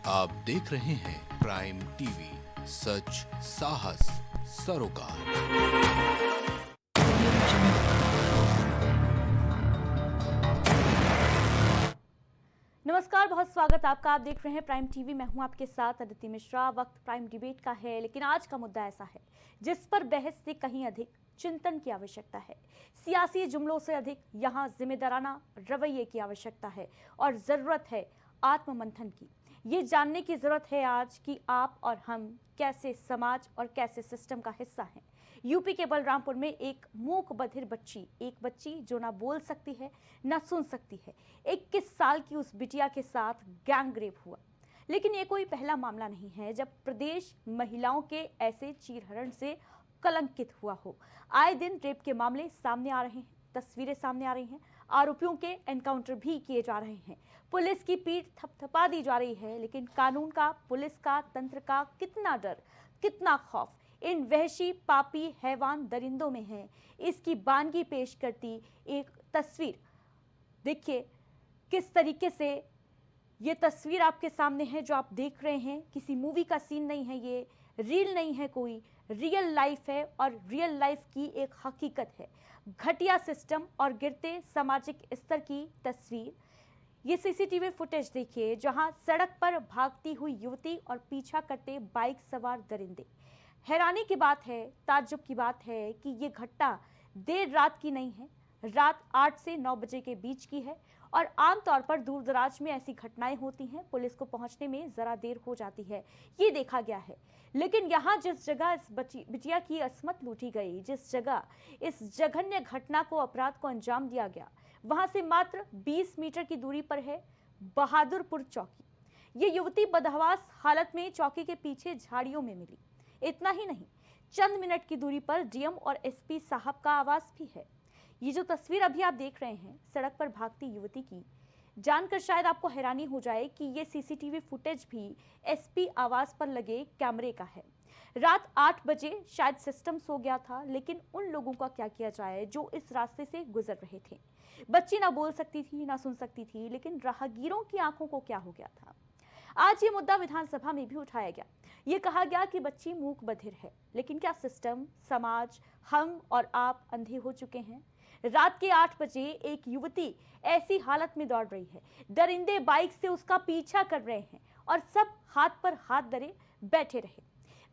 आप देख रहे हैं प्राइम टीवी, सच साहस सरोकार। नमस्कार, बहुत स्वागत आपका। आप देख रहे हैं प्राइम टीवी। मैं हूं आपके साथ अदिति मिश्रा। वक्त प्राइम डिबेट का है, लेकिन आज का मुद्दा ऐसा है जिस पर बहस से कहीं अधिक चिंतन की आवश्यकता है। सियासी जुमलों से अधिक यहां जिम्मेदाराना रवैये की आवश्यकता है और जरूरत है आत्ममंथन की। ये जानने की जरूरत है आज कि आप और हम कैसे समाज और कैसे सिस्टम का हिस्सा हैं। यूपी के बलरामपुर में एक मूक बधिर एक बच्ची जो ना बोल सकती है ना सुन सकती है, 21 साल की उस बिटिया के साथ गैंग रेप हुआ। लेकिन ये कोई पहला मामला नहीं है जब प्रदेश महिलाओं के ऐसे चीरहरण से कलंकित हुआ हो। आए दिन रेप के मामले सामने आ रहे हैं, तस्वीरें सामने आ रही हैं, आरोपियों के एनकाउंटर भी किए जा रहे हैं, पुलिस की पीठ थपथपा दी जा रही है। लेकिन कानून का, पुलिस का, तंत्र का कितना डर, कितना खौफ इन वहशी पापी हैवान दरिंदों में है, इसकी बानगी पेश करती एक तस्वीर देखिए। किस तरीके से ये तस्वीर आपके सामने है जो आप देख रहे हैं, किसी मूवी का सीन नहीं है, ये रील नहीं है, कोई रियल लाइफ है और रियल लाइफ की एक हकीकत है। घटिया सिस्टम और गिरते सामाजिक स्तर की तस्वीर। ये सीसीटीवी फुटेज देखिए जहां सड़क पर भागती हुई युवती और पीछा करते बाइक सवार दरिंदे। हैरानी की बात है, ताज्जुब की बात है कि ये घटना देर रात की नहीं है, रात 8 से 9 बजे के बीच की है। और आमतौर पर दूर दराज में ऐसी घटनाएं होती हैं, पुलिस को पहुंचने में जरा देर हो जाती है, ये देखा गया है। लेकिन यहाँ जिस जगह इस बिटिया की अस्मत लूटी गई, जिस जगह इस जघन्य घटना को, अपराध को अंजाम दिया गया, वहां से मात्र 20 मीटर की दूरी पर है बहादुरपुर चौकी। ये युवती बदहवास हालत में चौकी के पीछे झाड़ियों में मिली। इतना ही नहीं, चंद मिनट की दूरी पर डीएम और एसपी साहब का आवास भी है। ये जो तस्वीर अभी आप देख रहे हैं सड़क पर भागती युवती की, जानकर शायद आपको हैरानी हो जाए कि ये सीसीटीवी फुटेज भी एसपी आवास पर लगे कैमरे का है। रात 8 बजे शायद सिस्टम सो गया था, लेकिन उन लोगों का क्या किया जाए जो इस रास्ते से गुजर रहे थे। बच्ची ना बोल सकती थी ना सुन सकती थी, लेकिन राहगीरों की आंखों को क्या हो गया था। आज ये मुद्दा विधानसभा में भी उठाया गया। ये कहा गया कि बच्ची मूक बधिर है, लेकिन क्या सिस्टम, समाज, हम और आप अंधे हो चुके हैं? रात के 8 बजे एक युवती ऐसी हालत में दौड़ रही है, दरिंदे बाइक से उसका पीछा कर रहे हैं और सब हाथ पर हाथ धरे बैठे रहे।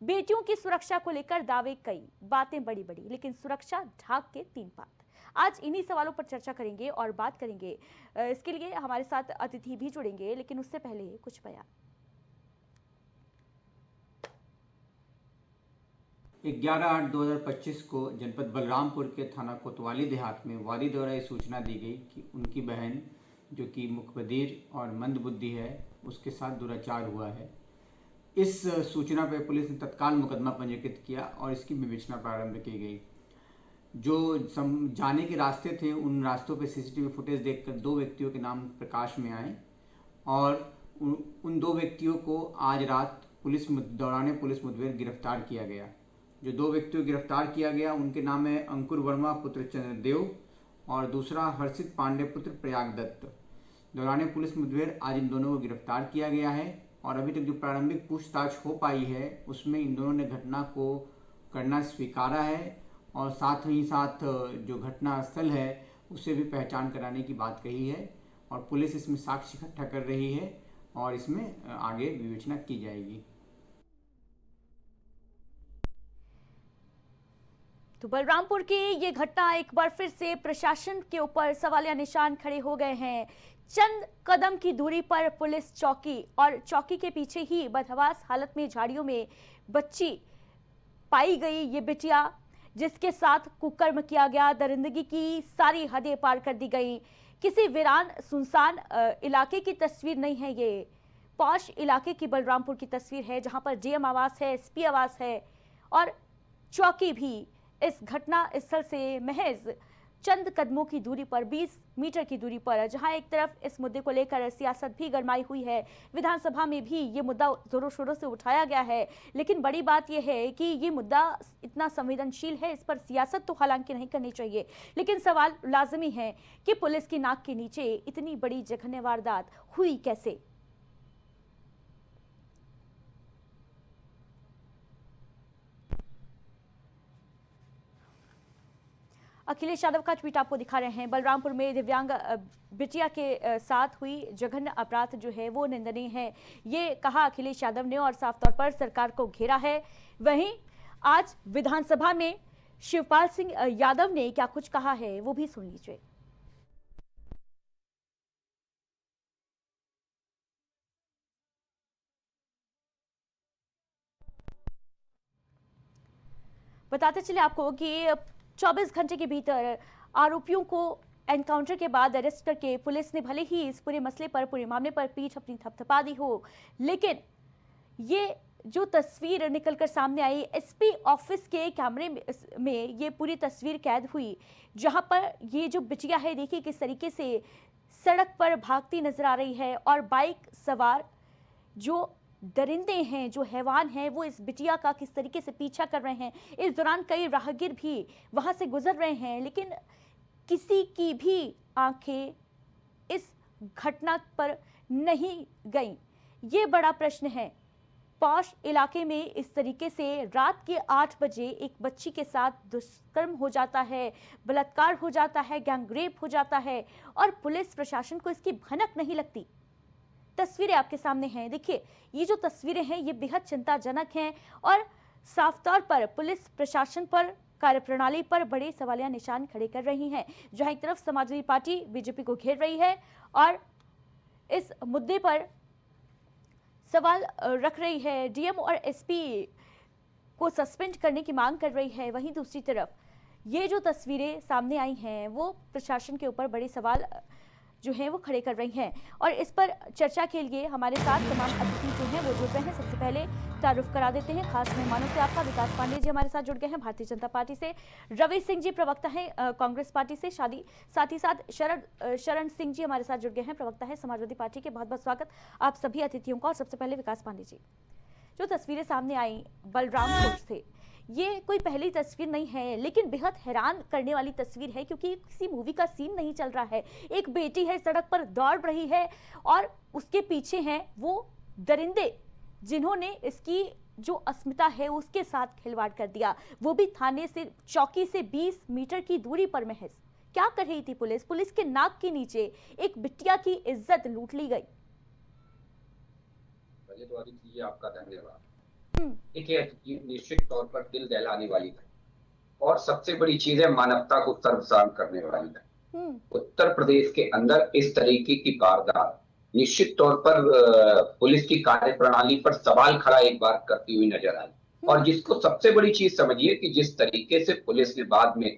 बेटियों की सुरक्षा को लेकर दावे कई, बातें बड़ी बड़ी, लेकिन सुरक्षा ढाक के 3 बात। आज इन्हीं सवालों पर चर्चा करेंगे और बात करेंगे। इसके लिए हमारे साथ अतिथि भी जुड़ेंगे, लेकिन उससे पहले कुछ बयान। 11/8/2025 को जनपद बलरामपुर के थाना कोतवाली देहात में वारी द्वारा ये सूचना दी गई कि उनकी बहन, जो कि मुखबधिर और मंदबुद्धि है, उसके साथ दुराचार हुआ है। इस सूचना पर पुलिस ने तत्काल मुकदमा पंजीकृत किया और इसकी विवेचना प्रारंभ की गई। जो जाने के रास्ते थे, उन रास्तों पर सीसीटीवी फुटेज देखकर 2 व्यक्तियों के नाम प्रकाश में आए और उन 2 व्यक्तियों को आज रात पुलिस मुठभेड़ गिरफ्तार किया गया। जो 2 व्यक्तियों को गिरफ्तार किया गया उनके नाम है अंकुर वर्मा पुत्र चंद्रदेव और दूसरा हर्षित पांडे पुत्र प्रयाग दत्त। दौरान पुलिस मुठभेड़ आज इन दोनों को गिरफ्तार किया गया है और अभी तक जो प्रारंभिक पूछताछ हो पाई है उसमें इन दोनों ने घटना को करना स्वीकारा है और साथ ही साथ जो घटना स्थल है उसे भी पहचान कराने की बात कही है और पुलिस इसमें साक्ष्य इकट्ठा कर रही है और इसमें आगे विवेचना की जाएगी। तो बलरामपुर की ये घटना एक बार फिर से प्रशासन के ऊपर सवालिया निशान खड़े हो गए हैं। चंद कदम की दूरी पर पुलिस चौकी और चौकी के पीछे ही बदहवास हालत में झाड़ियों में बच्ची पाई गई। ये बिटिया जिसके साथ कुकर्म किया गया, दरिंदगी की सारी हदें पार कर दी गई। किसी वीरान सुनसान इलाके की तस्वीर नहीं है, ये पॉश इलाके की बलरामपुर की तस्वीर है जहां पर डीएम आवास है, एसपी आवास है और चौकी भी इस घटना स्थल से महज चंद कदमों की दूरी पर, 20 मीटर की दूरी पर, जहां एक तरफ इस मुद्दे को लेकर सियासत भी गरमाई हुई है। विधानसभा में भी ये मुद्दा जोरों शोरों से उठाया गया है, लेकिन बड़ी बात यह है कि ये मुद्दा इतना संवेदनशील है, इस पर सियासत तो हालांकि नहीं करनी चाहिए, लेकिन सवाल लाजमी है कि पुलिस की नाक के नीचे इतनी बड़ी जघन्य वारदात हुई कैसे। अखिलेश यादव का ट्वीट आपको दिखा रहे हैं। बलरामपुर में दिव्यांग बिटिया के साथ हुई जघन्य अपराध जो है वो निंदनीय है, ये कहा अखिलेश यादव ने और साफ तौर पर सरकार को घेरा है। वहीं आज विधानसभा में शिवपाल सिंह यादव ने क्या कुछ कहा है वो भी सुन लीजिए। बताते चले आपको कि 24 घंटे के भीतर आरोपियों को एनकाउंटर के बाद अरेस्ट करके पुलिस ने भले ही इस पूरे मसले पर, पूरे मामले पर पीठ अपनी थपथपा दी हो, लेकिन ये जो तस्वीर निकलकर सामने आई एसपी ऑफिस के कैमरे में ये पूरी तस्वीर कैद हुई, जहां पर ये जो बिटिया है देखिए किस तरीके से सड़क पर भागती नजर आ रही है और बाइक सवार जो दरिंदे हैं, जो हैवान हैं, वो इस बिटिया का किस तरीके से पीछा कर रहे हैं। इस दौरान कई राहगीर भी वहां से गुजर रहे हैं, लेकिन किसी की भी आंखें इस घटना पर नहीं गईं। ये बड़ा प्रश्न है। पॉश इलाके में इस तरीके से रात के 8 बजे एक बच्ची के साथ दुष्कर्म हो जाता है, बलात्कार हो जाता है, गैंगरेप हो जाता है और पुलिस प्रशासन को इसकी भनक नहीं लगती। तस्वीरें आपके सामने हैं, देखिए ये जो तस्वीरें हैं ये बेहद चिंताजनक हैं और साफ तौर पर पुलिस प्रशासन पर, कार्यप्रणाली पर बड़े सवालिया निशान खड़े कर रही हैं। जहां एक तरफ समाजवादी पार्टी बीजेपी को घेर रही है और इस मुद्दे पर सवाल रख रही है, डीएम और एसपी को सस्पेंड करने की मांग कर रही है, वहीं दूसरी तरफ ये जो तस्वीरें सामने आई हैं वो प्रशासन के ऊपर बड़े सवाल जो हैं वो खड़े कर रही हैं। और इस पर चर्चा के लिए हमारे साथ तमाम अतिथि जो हैं वो जुड़ गए हैं। सबसे पहले तारुफ करा देते हैं खास मेहमानों से आपका। विकास पांडे जी हमारे साथ जुड़ गए हैं भारतीय जनता पार्टी से, रवि सिंह जी प्रवक्ता हैं कांग्रेस पार्टी से, साथ ही साथ शरण सिंह जी हमारे साथ जुड़ गए हैं, प्रवक्ता है समाजवादी पार्टी के। बहुत बहुत स्वागत आप सभी अतिथियों का। और सबसे पहले विकास पांडे जी, जो तस्वीरें सामने आई बलरामपुर से, ये कोई पहली तस्वीर नहीं है, लेकिन बेहद हैरान करने वाली तस्वीर है क्योंकि किसी मूवी का सीन नहीं चल रहा है। एक बेटी है सड़क पर दौड़ रही है और उसके पीछे हैं वो दरिंदे जिन्होंने इसकी जो अस्मिता है उसके साथ खिलवाड़ कर दिया, वो भी थाने से, चौकी से 20 मीटर की दूरी पर महज। क्या कर रही थी पुलिस? पुलिस के नाक के नीचे एक बिटिया की इज्जत लूट ली गई। पहले तो जी आपका धन्यवाद। देखिए निश्चित तौर पर दिल दहलाने वाली है और सबसे बड़ी चीज है मानवता को शर्मसार करने वाली है। उत्तर प्रदेश के अंदर इस तरीके की वारदात निश्चित तौर पर पुलिस की कार्यप्रणाली पर सवाल खड़ा एक बार करती हुई नजर आई। और जिसको सबसे बड़ी चीज समझिए कि जिस तरीके से पुलिस ने बाद में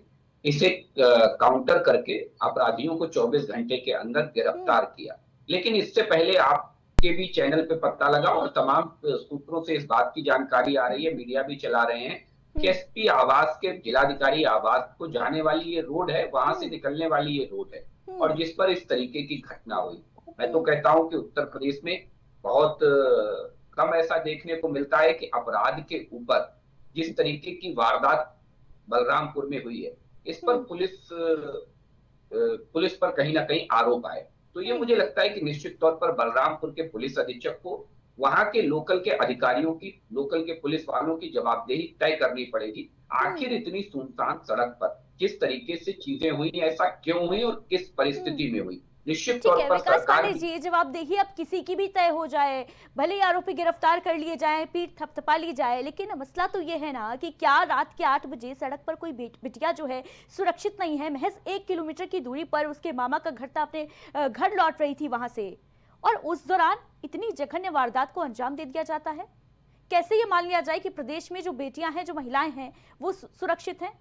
इसे काउंटर करके अपराधियों को 24 घंटे के अंदर गिरफ्तार किया। लेकिन इससे पहले आपके भी चैनल पे पता लगा और तमाम सूत्रों से इस बात की जानकारी आ रही है, मीडिया भी चला रहे हैं कि एसपी आवास के जिलाधिकारी आवास को जाने वाली ये रोड है, वहां से निकलने वाली ये रोड है और जिस पर इस तरीके की घटना हुई। मैं तो कहता हूं कि उत्तर प्रदेश में बहुत कम ऐसा देखने को मिलता है कि अपराध के ऊपर जिस तरीके की वारदात बलरामपुर में हुई है, इस पर पुलिस पर कहीं ना कहीं आरोप आए। तो ये मुझे लगता है कि निश्चित तौर पर बलरामपुर के पुलिस अधीक्षक को वहां के लोकल के अधिकारियों की, लोकल के पुलिस वालों की जवाबदेही तय करनी पड़ेगी। आखिर इतनी सुनसान सड़क पर जिस तरीके से चीजें हुई, ऐसा क्यों हुई और किस परिस्थिति में हुई? निश्चित तौर पर विकास पांडे जी, जवाबदेही अब किसी की भी तय हो जाए, भले ही आरोपी गिरफ्तार कर लिए जाएं, पीठ थपथपा ली जाए, लेकिन मसला तो ये है ना कि क्या रात के 8 बजे सड़क पर कोई बिटिया जो है सुरक्षित नहीं है? महज 1 किलोमीटर की दूरी पर उसके मामा का घर था, अपने घर लौट रही थी वहां से, और उस दौरान इतनी जघन्य वारदात को अंजाम दे दिया जाता है। कैसे ये मान लिया जाए कि प्रदेश में जो बेटियां हैं, जो महिलाएं हैं, वो सुरक्षित हैं?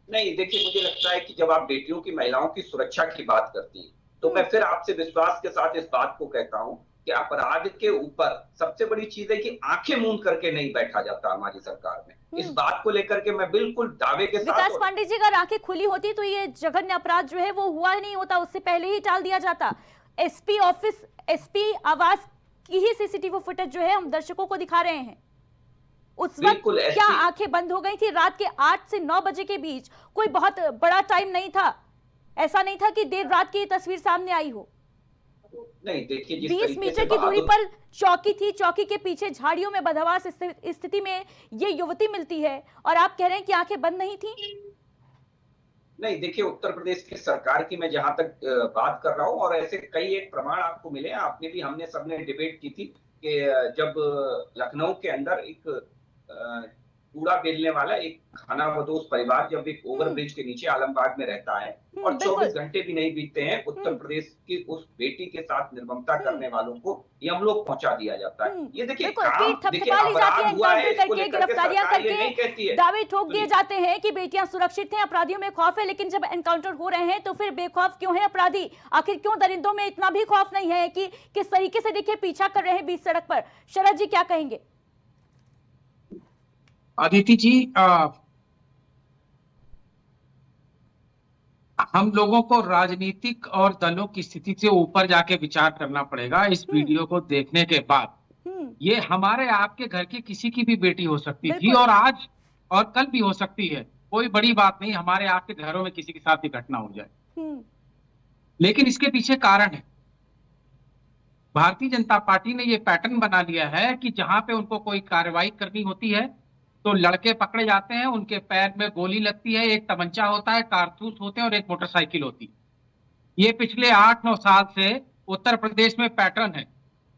नहीं, देखिए मुझे लगता है कि जब आप बेटियों की, महिलाओं की सुरक्षा की बात करती हैं तो मैं फिर आपसे विश्वास के साथ इस बात को कहता हूं कि अपराध के ऊपर सबसे बड़ी चीज है कि आंखें मूंद करके नहीं बैठा जाता हमारी सरकार में। इस बात को लेकर के मैं बिल्कुल दावे के साथ। विकास पांडे जी, अगर आंखें खुली होती तो ये जघन्य अपराध जो है वो हुआ ही नहीं होता, उससे पहले ही टाल दिया जाता। एसपी ऑफिस, एसपी आवास की ही सीसीटीवी फुटेज जो है हम दर्शकों को दिखा रहे हैं। उस वक्त क्या आंखें बंद हो गई थी? रात के 8 से 9 बजे के बीच कोई बहुत बड़ा टाइम नहीं था, ऐसा नहीं था कि देर रात की तस्वीर सामने आई हो। नहीं, देखिए 20 मीटर की दूरी पर चौकी थी, चौकी के पीछे झाड़ियों में बदहवास स्थिति में ये युवती मिलती है और आप कह रहे हैं कि आंखें बंद नहीं थी। नहीं, देखिए उत्तर प्रदेश की सरकार की मैं जहां तक बात कर रहा हूं, और ऐसे कई एक प्रमाण आपको मिले हैं, आपने भी हमने सबने डिबेट की थी कि जब लखनऊ के अंदर एक कूड़ा बेचने वाला एक खानाबदोश परिवार जब एक ओवरब्रिज के नीचे आलमबाग में रहता है और बिल्कुल। 24 घंटे भी नहीं बीतते हैं, उत्तर प्रदेश की उस बेटी के साथ निर्ममता हम्म, करने वालों को यमलोक पहुंचा दिया जाता है। ये देखिए बिल्कुल, काम, पीठ देखिए थपथपा ली जाती है, अपराध हुआ है, एनकाउंटर इसको करके, लेकर के गिरफ्तारियां सरकार ये करके नहीं कहती है। दावे ठोक दिए सुनिए, जाते हैं कि बेटियां सुरक्षित हैं, अपराधियों में खौफ है, लेकिन जब एनकाउंटर हो रहे हैं तो फिर बेखौफ क्यों है अपराधी? आखिर क्यों दरिंदों में इतना भी खौफ नहीं है कि किस तरीके से देखिए पीछा कर रहे हैं बीच सड़क पर? शरद जी क्या कहेंगे? अदिति जी, हम लोगों को राजनीतिक और दलों की स्थिति से ऊपर जाके विचार करना पड़ेगा इस वीडियो को देखने के बाद। ये हमारे आपके घर की किसी की भी बेटी हो सकती थी और आज और कल भी हो सकती है, कोई बड़ी बात नहीं, हमारे आपके घरों में किसी के साथ भी घटना हो जाए। लेकिन इसके पीछे कारण है, भारतीय जनता पार्टी ने ये पैटर्न बना लिया है कि जहां पे उनको कोई कार्रवाई करनी होती है तो लड़के पकड़े जाते हैं, उनके पैर में गोली लगती है, एक तमंचा होता है, कारतूस होते हैं और एक मोटरसाइकिल होती है। ये पिछले 8-9 साल से उत्तर प्रदेश में पैटर्न है।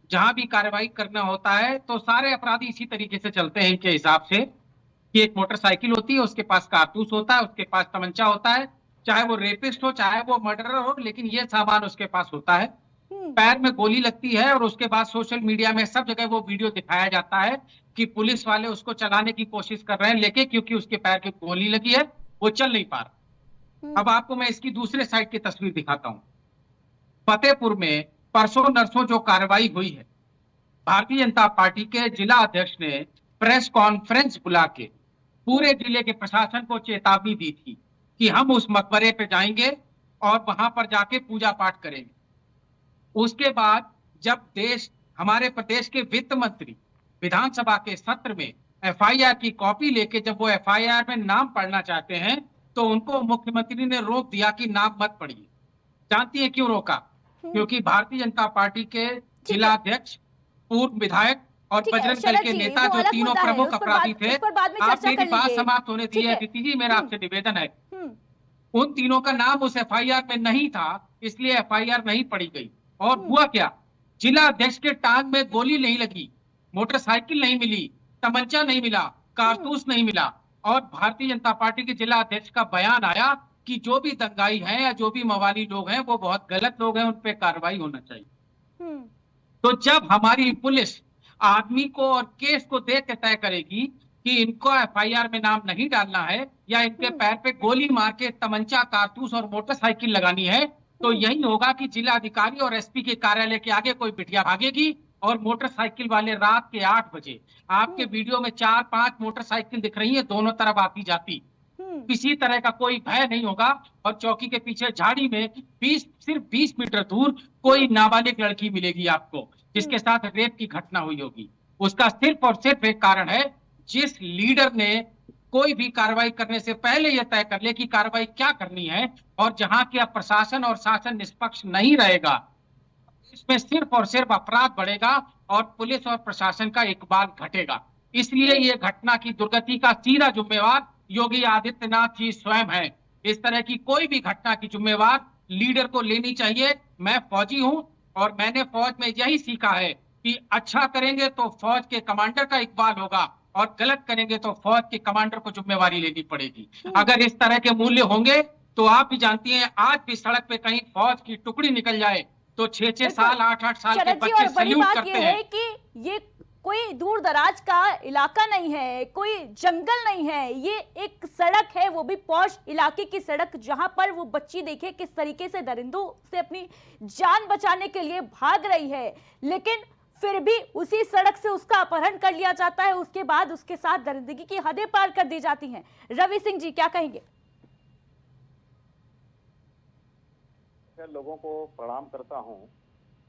जहां भी कार्रवाई करना होता है तो सारे अपराधी इसी तरीके से चलते हैं इनके हिसाब से कि एक मोटरसाइकिल होती है, उसके पास कारतूस होता है, उसके पास तमंचा होता है, चाहे वो रेपिस्ट हो चाहे वो मर्डरर हो, लेकिन ये सामान उसके पास होता है। पैर में गोली लगती है और उसके बाद सोशल मीडिया में सब जगह वो वीडियो दिखाया जाता है कि पुलिस वाले उसको चलाने की कोशिश कर रहे हैं लेके, क्योंकि उसके पैर की गोली लगी है, वो चल नहीं पा रहा। अब आपको मैं इसकी दूसरे साइड की तस्वीर दिखाता हूं। फतेहपुर में परसों नरसों जो कार्रवाई हुई है, भारतीय जनता पार्टी के जिला अध्यक्ष ने प्रेस कॉन्फ्रेंस बुला के पूरे जिले के प्रशासन को चेतावनी दी थी कि हम उस मकबरे पे जाएंगे और वहां पर जाके पूजा पाठ करेंगे। उसके बाद जब हमारे प्रदेश के वित्त मंत्री विधानसभा के सत्र में एफआईआर की कॉपी लेके जब वो एफआईआर में नाम पढ़ना चाहते हैं तो उनको मुख्यमंत्री ने रोक दिया कि नाम मत पढ़िए। जानती है क्यों रोका? क्योंकि भारतीय जनता पार्टी के जिला अध्यक्ष, पूर्व विधायक और बजरंग दल के नेता जो तीनों प्रमुख अपराधी थे, आप मेरी बात समाप्त होने दीजिए अदिति जी, मेरा आपसे निवेदन है। उन तीनों का नाम उस एफआईआर में नहीं था, इसलिए एफआईआर नहीं पढ़ी गई। और हुआ क्या, जिला अध्यक्ष के टांग में गोली नहीं लगी, मोटरसाइकिल नहीं मिली, तमंचा नहीं मिला, कारतूस नहीं मिला, और भारतीय जनता पार्टी के जिला अध्यक्ष का बयान आया कि जो भी दंगाई हैं या जो भी मवाली लोग हैं वो बहुत गलत लोग हैं, उन पे कार्रवाई होना चाहिए। तो जब हमारी पुलिस आदमी को और केस को देख के तय करेगी कि इनको एफआईआर में नाम नहीं डालना है या इनके पैर पे गोली मार के तमंचा, कारतूस और मोटरसाइकिल लगानी है, तो यही होगा कि जिला अधिकारी और एसपी के कार्यालय के आगे कोई बिटिया भागेगी और मोटरसाइकिल वाले रात के 8 बजे, आपके वीडियो में 4-5 मोटरसाइकिल दिख रही है दोनों तरफ आती जाती, किसी तरह का कोई भय नहीं होगा। और चौकी के पीछे झाड़ी में सिर्फ 20 मीटर दूर कोई नाबालिग लड़की मिलेगी आपको जिसके साथ रेप की घटना हुई होगी। उसका सिर्फ और सिर्फ एक कारण है, जिस लीडर ने कोई भी कार्रवाई करने से पहले यह तय कर ले कि कार्रवाई क्या करनी है, और जहां की प्रशासन और शासन निष्पक्ष नहीं रहेगा, इसमें सिर्फ और सिर्फ अपराध बढ़ेगा और पुलिस और प्रशासन का इकबाल घटेगा। इसलिए ये घटना की दुर्गति का सीधा जिम्मेवार योगी आदित्यनाथ जी स्वयं है। इस तरह की कोई भी घटना की जिम्मेवार लीडर को लेनी चाहिए। मैं फौजी हूं और मैंने फौज में यही सीखा है कि अच्छा करेंगे तो फौज के कमांडर का इकबाल होगा और गलत करेंगे तो फौज के कमांडर को जिम्मेवारी लेनी पड़ेगी। अगर इस तरह के मूल्य होंगे तो आप भी जानती हैं, आज भी सड़क पे कहीं फौज की टुकड़ी निकल जाए तो 6-6 साल 8-8 साल के बच्चे सैल्यूट करते हैं। है कि ये कोई दूर दराज का इलाका नहीं है, कोई जंगल नहीं है, ये एक सड़क है, वो भी पॉश इलाके की सड़क, जहां पर वो बच्ची देखे किस तरीके से दरिंदों से अपनी जान बचाने के लिए भाग रही है, लेकिन फिर भी उसी सड़क से उसका अपहरण कर लिया जाता है। उसके बाद उसके साथ दरिंदगी की हदें पार कर दी जाती हैं। रवि सिंह जी क्या कहेंगे? लोगों को प्रणाम करता हूं।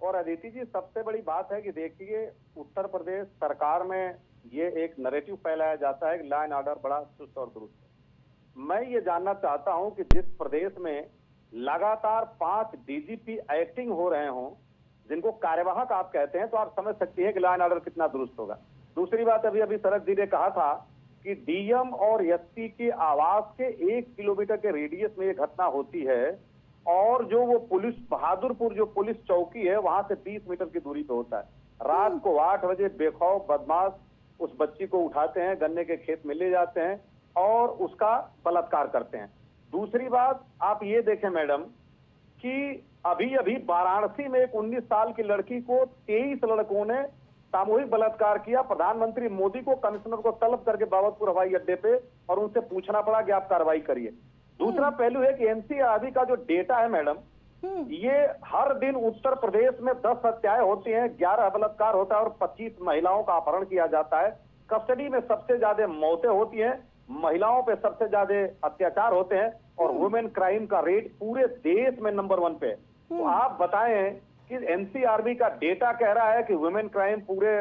और अदिति जी, सबसे बड़ी बात है कि देखिए, उत्तर प्रदेश सरकार में ये एक नैरेटिव फैलाया जाता है कि लॉ एंड ऑर्डर बड़ा चुस्त और दुरुस्त है। मैं ये जानना चाहता हूं कि जिस प्रदेश में लगातार 5 डीजीपी एक्टिंग हो रहे हों, जिनको कार्यवाहक आप कहते हैं, तो आप समझ सकती हैं कि लॉ एंड ऑर्डर कितना दुरुस्त होगा। दूसरी बात, अभी शरद जी ने कहा था कि डीएम और एसपी के आवास के 1 किलोमीटर के रेडियस में ये घटना होती है, और जो वो पुलिस बहादुरपुर जो पुलिस चौकी है वहां से 20 मीटर की दूरी पे होता है। रात को 8 बजे बेखौफ बदमाश उस बच्ची को उठाते हैं, गन्ने के खेत में ले जाते हैं और उसका बलात्कार करते हैं। दूसरी बात आप ये देखें मैडम कि अभी अभी वाराणसी में एक 19 साल की लड़की को 23 लड़कों ने सामूहिक बलात्कार किया। प्रधानमंत्री मोदी को कमिश्नर को तलब करके बाबतपुर हवाई अड्डे पे और उनसे पूछना पड़ा कि आप कार्रवाई करिए। दूसरा पहलू है कि एनसीआरबी का जो डेटा है मैडम, ये हर दिन उत्तर प्रदेश में 10 हत्याएं होती हैं, 11 बलात्कार होता है और 25 महिलाओं का अपहरण किया जाता है। कस्टडी में सबसे ज्यादा मौतें होती हैं, महिलाओं पे सबसे ज्यादा अत्याचार होते हैं और वुमेन क्राइम का रेट पूरे देश में नंबर 1 पे है। तो आप बताएं कि एनसीआरबी का डेटा कह रहा है कि वुमेन क्राइम पूरे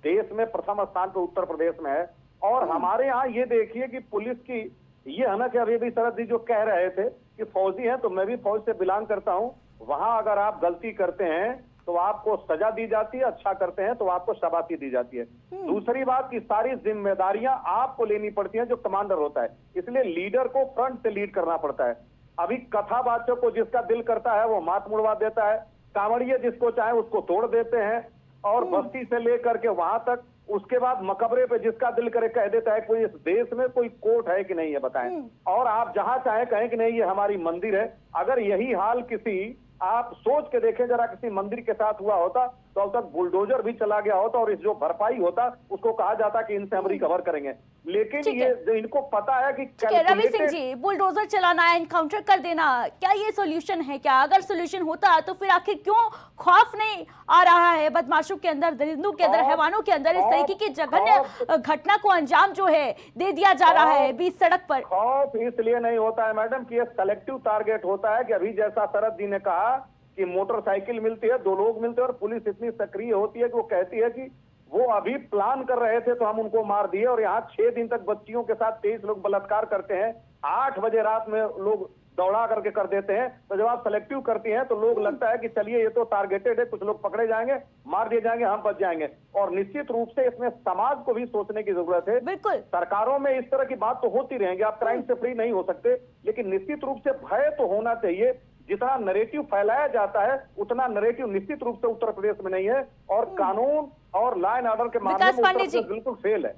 देश में प्रथम स्थान पे उत्तर प्रदेश में है, और हमारे यहाँ ये देखिए कि पुलिस की ये है ना कि अभी भी शरद जी जो कह रहे थे कि फौजी हैं, तो मैं भी फौज से बिलोंग करता हूँ। वहां अगर आप गलती करते हैं तो आपको सजा दी जाती है, अच्छा करते हैं तो आपको शाबाशी दी जाती है। दूसरी बात की सारी जिम्मेदारियां आपको लेनी पड़ती हैं जो कमांडर होता है, इसलिए लीडर को फ्रंट से लीड करना पड़ता है। अभी कथावाचक को जिसका दिल करता है वो मात मुड़वा देता है, कांवड़िए जिसको चाहे उसको तोड़ देते हैं, और बस्ती से लेकर के वहां तक, उसके बाद मकबरे पे जिसका दिल करे कह देता है। कोई इस देश में कोई कोर्ट है कि नहीं है बताएं, और आप जहां चाहे कहें कि नहीं ये हमारी मंदिर है। अगर यही हाल किसी, आप सोच के देखें जरा, किसी मंदिर के साथ हुआ होता तो अब तक बुलडोजर भी चला गया होता और इस जो भरपाई होता उसको कहा जाता कि इनसे हम रिकवर करेंगे। लेकिन ये इनको पता है कि रवि सिंह जी, बुलडोजर चलाना, एनकाउंटर कर देना, क्या ये सोल्यूशन है? क्या अगर सोल्यूशन होता तो फिर आखिर क्यों खौफ नहीं आ रहा है बदमाशों के अंदर, दरिंदों के अंदर, हैवानों के अंदर? इस तरीके की जघन्य घटना को अंजाम जो है दे दिया जा रहा है बीच सड़क पर। खौफ इसलिए नहीं होता है मैडम कि ये कलेक्टिव टारगेट होता है कि अभी जैसा शरद जी ने कहा कि मोटरसाइकिल मिलती है, 2 लोग मिलते हैं और पुलिस इतनी सक्रिय होती है कि वो कहती है कि वो अभी प्लान कर रहे थे तो हम उनको मार दिए, और यहाँ 6 दिन तक बच्चियों के साथ 23 लोग बलात्कार करते हैं, 8 बजे रात में लोग दौड़ा करके कर देते हैं। तो जब आप सेलेक्टिव करती हैं तो लोग लगता है कि चलिए ये तो टारगेटेड है, कुछ लोग पकड़े जाएंगे, मार दिए जाएंगे, हम बच जाएंगे। और निश्चित रूप से इसमें समाज को भी सोचने की जरूरत है। बिल्कुल, सरकारों में इस तरह की बात तो होती रहेंगी, आप क्राइम से फ्री नहीं हो सकते, लेकिन निश्चित रूप से भय तो होना चाहिए। जितना नैरेटिव फैलाया जाता है उतना नैरेटिव निश्चित रूप से उत्तर प्रदेश में नहीं है, और कानून और लॉ एंड ऑर्डर के मामले में उत्तर प्रदेश बिल्कुल फेल है।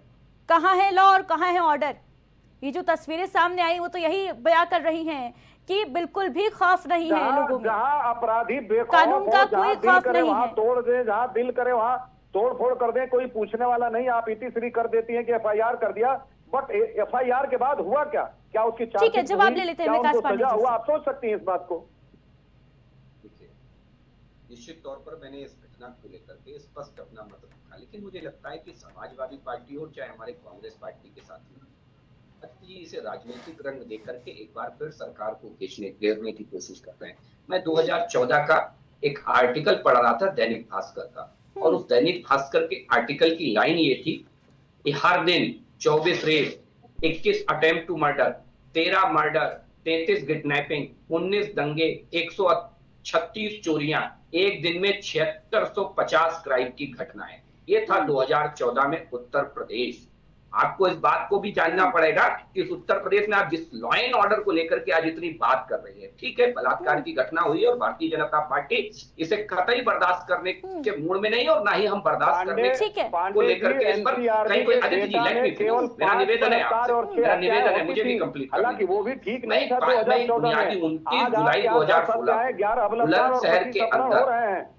कहाँ है लॉ और कहाँ है ऑर्डर? ये जो तस्वीरें सामने आई वो तो यही बयां कर रही हैं कि बिल्कुल भी खौफ नहीं है लोगों में। जहाँ अपराधी बेखौफ कानून का कोई खौफ नहीं है, तोड़ दे, जहाँ दिल करे वहाँ तोड़ फोड़ कर दे, कोई पूछने वाला नहीं। आप इतनी कर देती है कि FIR कर दिया, बट FIR के बाद हुआ क्या? क्या उसकी ठीक है, जवाब ले लेते हैं विकास पांडे जी। आप सोच सकती हैं इस बात को? निश्चित तौर पर मैंने इस घटना को लेकर के स्पष्ट अपना मत रखा, लेकिन मुझे लगता है कि समाजवादी पार्टी हो चाहे हमारे कांग्रेस पार्टी के साथी इसे राजनीतिक रंग देकर के एक बार फिर सरकार को घेरने की कोशिश कर रहे हैं। मैं 2014 का एक आर्टिकल पढ़ रहा था दैनिक भास्कर का, और उस दैनिक भास्कर के आर्टिकल की लाइन ये थी कि हर दिन 24 rape, 21 attempt to murder, 13 murder, 33 kidnapping, 19 दंगे, 136 चोरियां, एक दिन में 7650 क्राइम की घटनाएं। ये था 2014 में उत्तर प्रदेश। आपको इस बात को भी जानना पड़ेगा कि इस उत्तर प्रदेश में आप जिस लॉ एंड ऑर्डर को लेकर के आज इतनी बात कर रही है, ठीक है बलात्कार की घटना हुई है और भारतीय जनता पार्टी इसे कतई बर्दाश्त करने के मूड में नहीं, और ना ही हम बर्दाश्त करने को लेकर के इस पर कहीं कोई अदिति जी मेरा निवेदन है आपसे, मेरा निवेदन है, मुझे भी कंप्लीट हालांकि वो भी ठीक नहीं था। 29 जुलाई 2016 बुलंदशहर के अंदर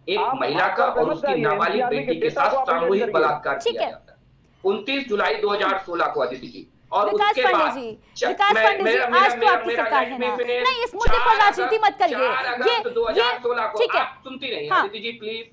एक महिला का और उसकी नाबालिग बेटी के साथ सामूहिक बलात्कार किया जाता है 29 जुलाई 2016 को अदिति जी। और उसके बाद आज तो आपकी सरकार है ना, नहीं इस मुद्दे पर राजनीति मत करिए। 2016 को आप सुनती रही अदिति जी प्लीज,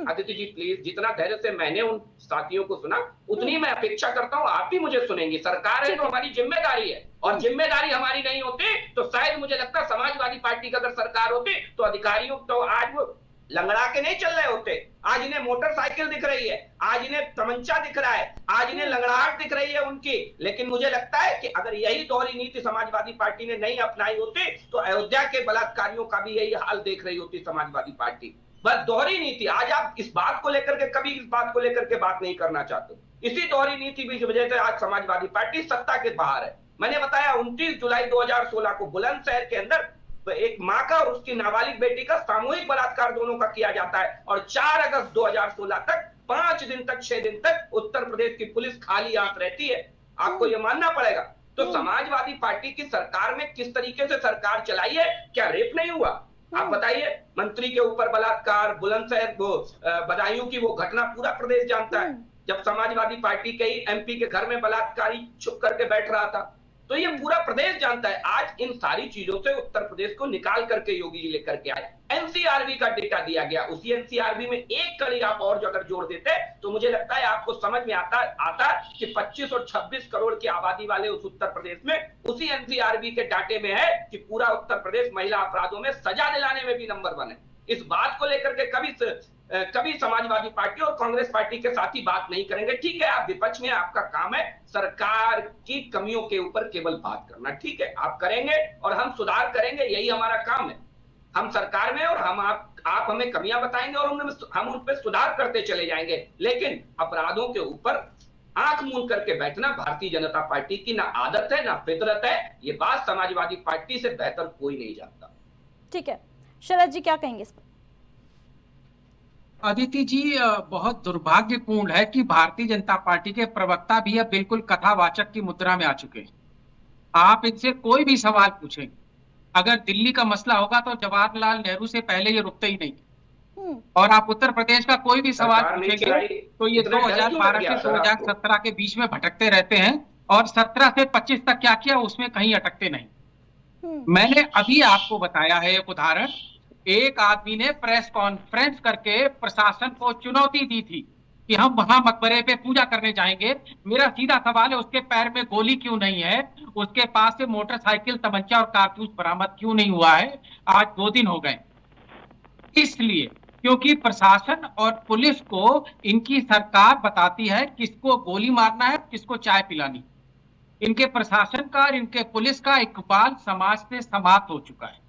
अदिति जी प्लीज, जितना धैर्य से मैंने उन साथियों को सुना उतनी मैं अपेक्षा करता हूँ आप भी मुझे सुनेंगी। सरकार है तो हमारी जिम्मेदारी है, और जिम्मेदारी हमारी नहीं होती तो शायद मुझे लगता है समाजवादी पार्टी का अगर सरकार होती तो अधिकारियों तो आज वो लंगड़ा के नहीं चल रहे होते। आज इन्हें मोटरसाइकिल दिख रही है, आज इन्हें तमंचा दिख रहा है, आज इन्हें लंगड़ाहट दिख रही है उनकी। लेकिन मुझे लगता है कि अगर यही दोहरी नीति समाजवादी पार्टी ने नहीं अपनाई होती तो अयोध्या के बलात्कारियों का भी यही हाल देख रही होती समाजवादी पार्टी। बस दोहरी नीति। आज आप इस बात को लेकर के कभी इस बात को लेकर के बात नहीं करना चाहते। इसी दोहरी नीति की वजह से आज समाजवादी पार्टी सत्ता के बाहर है। मैंने बताया 29 जुलाई 2016 को बुलंदशहर के अंदर एक मां का और उसकी नाबालिग बेटी का सामूहिक बलात्कार दोनों का किया जाता है, और 4 अगस्त 2016 तक 5 दिन तक 6 दिन तक उत्तर प्रदेश की पुलिस खाली हाथ रहती है। आपको यह मानना पड़ेगा। तो समाजवादी पार्टी की सरकार में किस तरीके से सरकार चलाई है? क्या रेप नहीं हुआ? आप बताइए। मंत्री के ऊपर बलात्कार, बुलंदशहर वो बदायूं की वो घटना पूरा प्रदेश जानता है, जब समाजवादी पार्टी के ही एमपी के घर में बलात्कारी छुप करके बैठ रहा था। तो ये पूरा प्रदेश जानता है। आज इन सारी चीजों से उत्तर प्रदेश को निकाल करके योगी जी लेकर के आए। एनसीआरबी का डेटा दिया गया, उसी एनसीआरबी में एक कड़ी आप और जो अगर जोड़ देते तो मुझे लगता है आपको समझ में आता कि 25 और 26 करोड़ की आबादी वाले उस उत्तर प्रदेश में उसी एनसीआरबी के डाटे में है कि पूरा उत्तर प्रदेश महिला अपराधों में सजा दिलाने में भी नंबर 1 है। इस बात को लेकर के कभी समाजवादी पार्टी और कांग्रेस पार्टी के साथ ही बात नहीं करेंगे। ठीक है, आप विपक्ष में, आपका काम है सरकार की कमियों के ऊपर केवल बात करना। ठीक है, आप करेंगे और हम सुधार करेंगे, यही हमारा काम है। हम सरकार में और आप हमें कमियां बताएंगे और हम उन पर सुधार करते चले जाएंगे। लेकिन अपराधों के ऊपर आंख मूंद करके बैठना भारतीय जनता पार्टी की ना आदत है, ना फितरत है। ये बात समाजवादी पार्टी से बेहतर कोई नहीं जानता। ठीक है, शरद जी क्या कहेंगे इस पर? अदिति जी, बहुत दुर्भाग्यपूर्ण है कि भारतीय जनता पार्टी के प्रवक्ता भी अब बिल्कुल कथावाचक की मुद्रा में आ चुके हैं। आप इनसे कोई भी सवाल पूछें, अगर दिल्ली का मसला होगा तो जवाहरलाल नेहरू से पहले ये रुकते ही नहीं, और आप उत्तर प्रदेश का कोई भी सवाल पूछेंगे तो ये 2012 से 2017 के बीच में भटकते रहते हैं, और 17 से 25 तक क्या किया उसमें कहीं अटकते नहीं। मैंने अभी आपको बताया है एक उदाहरण। एक आदमी ने प्रेस कॉन्फ्रेंस करके प्रशासन को चुनौती दी थी कि हम वहां मकबरे पे पूजा करने जाएंगे। मेरा सीधा सवाल है, उसके पैर में गोली क्यों नहीं है? उसके पास से मोटरसाइकिल, तमंचा और कारतूस बरामद क्यों नहीं हुआ है? आज 2 दिन हो गए। इसलिए क्योंकि प्रशासन और पुलिस को इनकी सरकार बताती है किसको गोली मारना है, किसको चाय पिलानी। इनके प्रशासन का और इनके पुलिस का इकबाल समाज से समाप्त हो चुका है।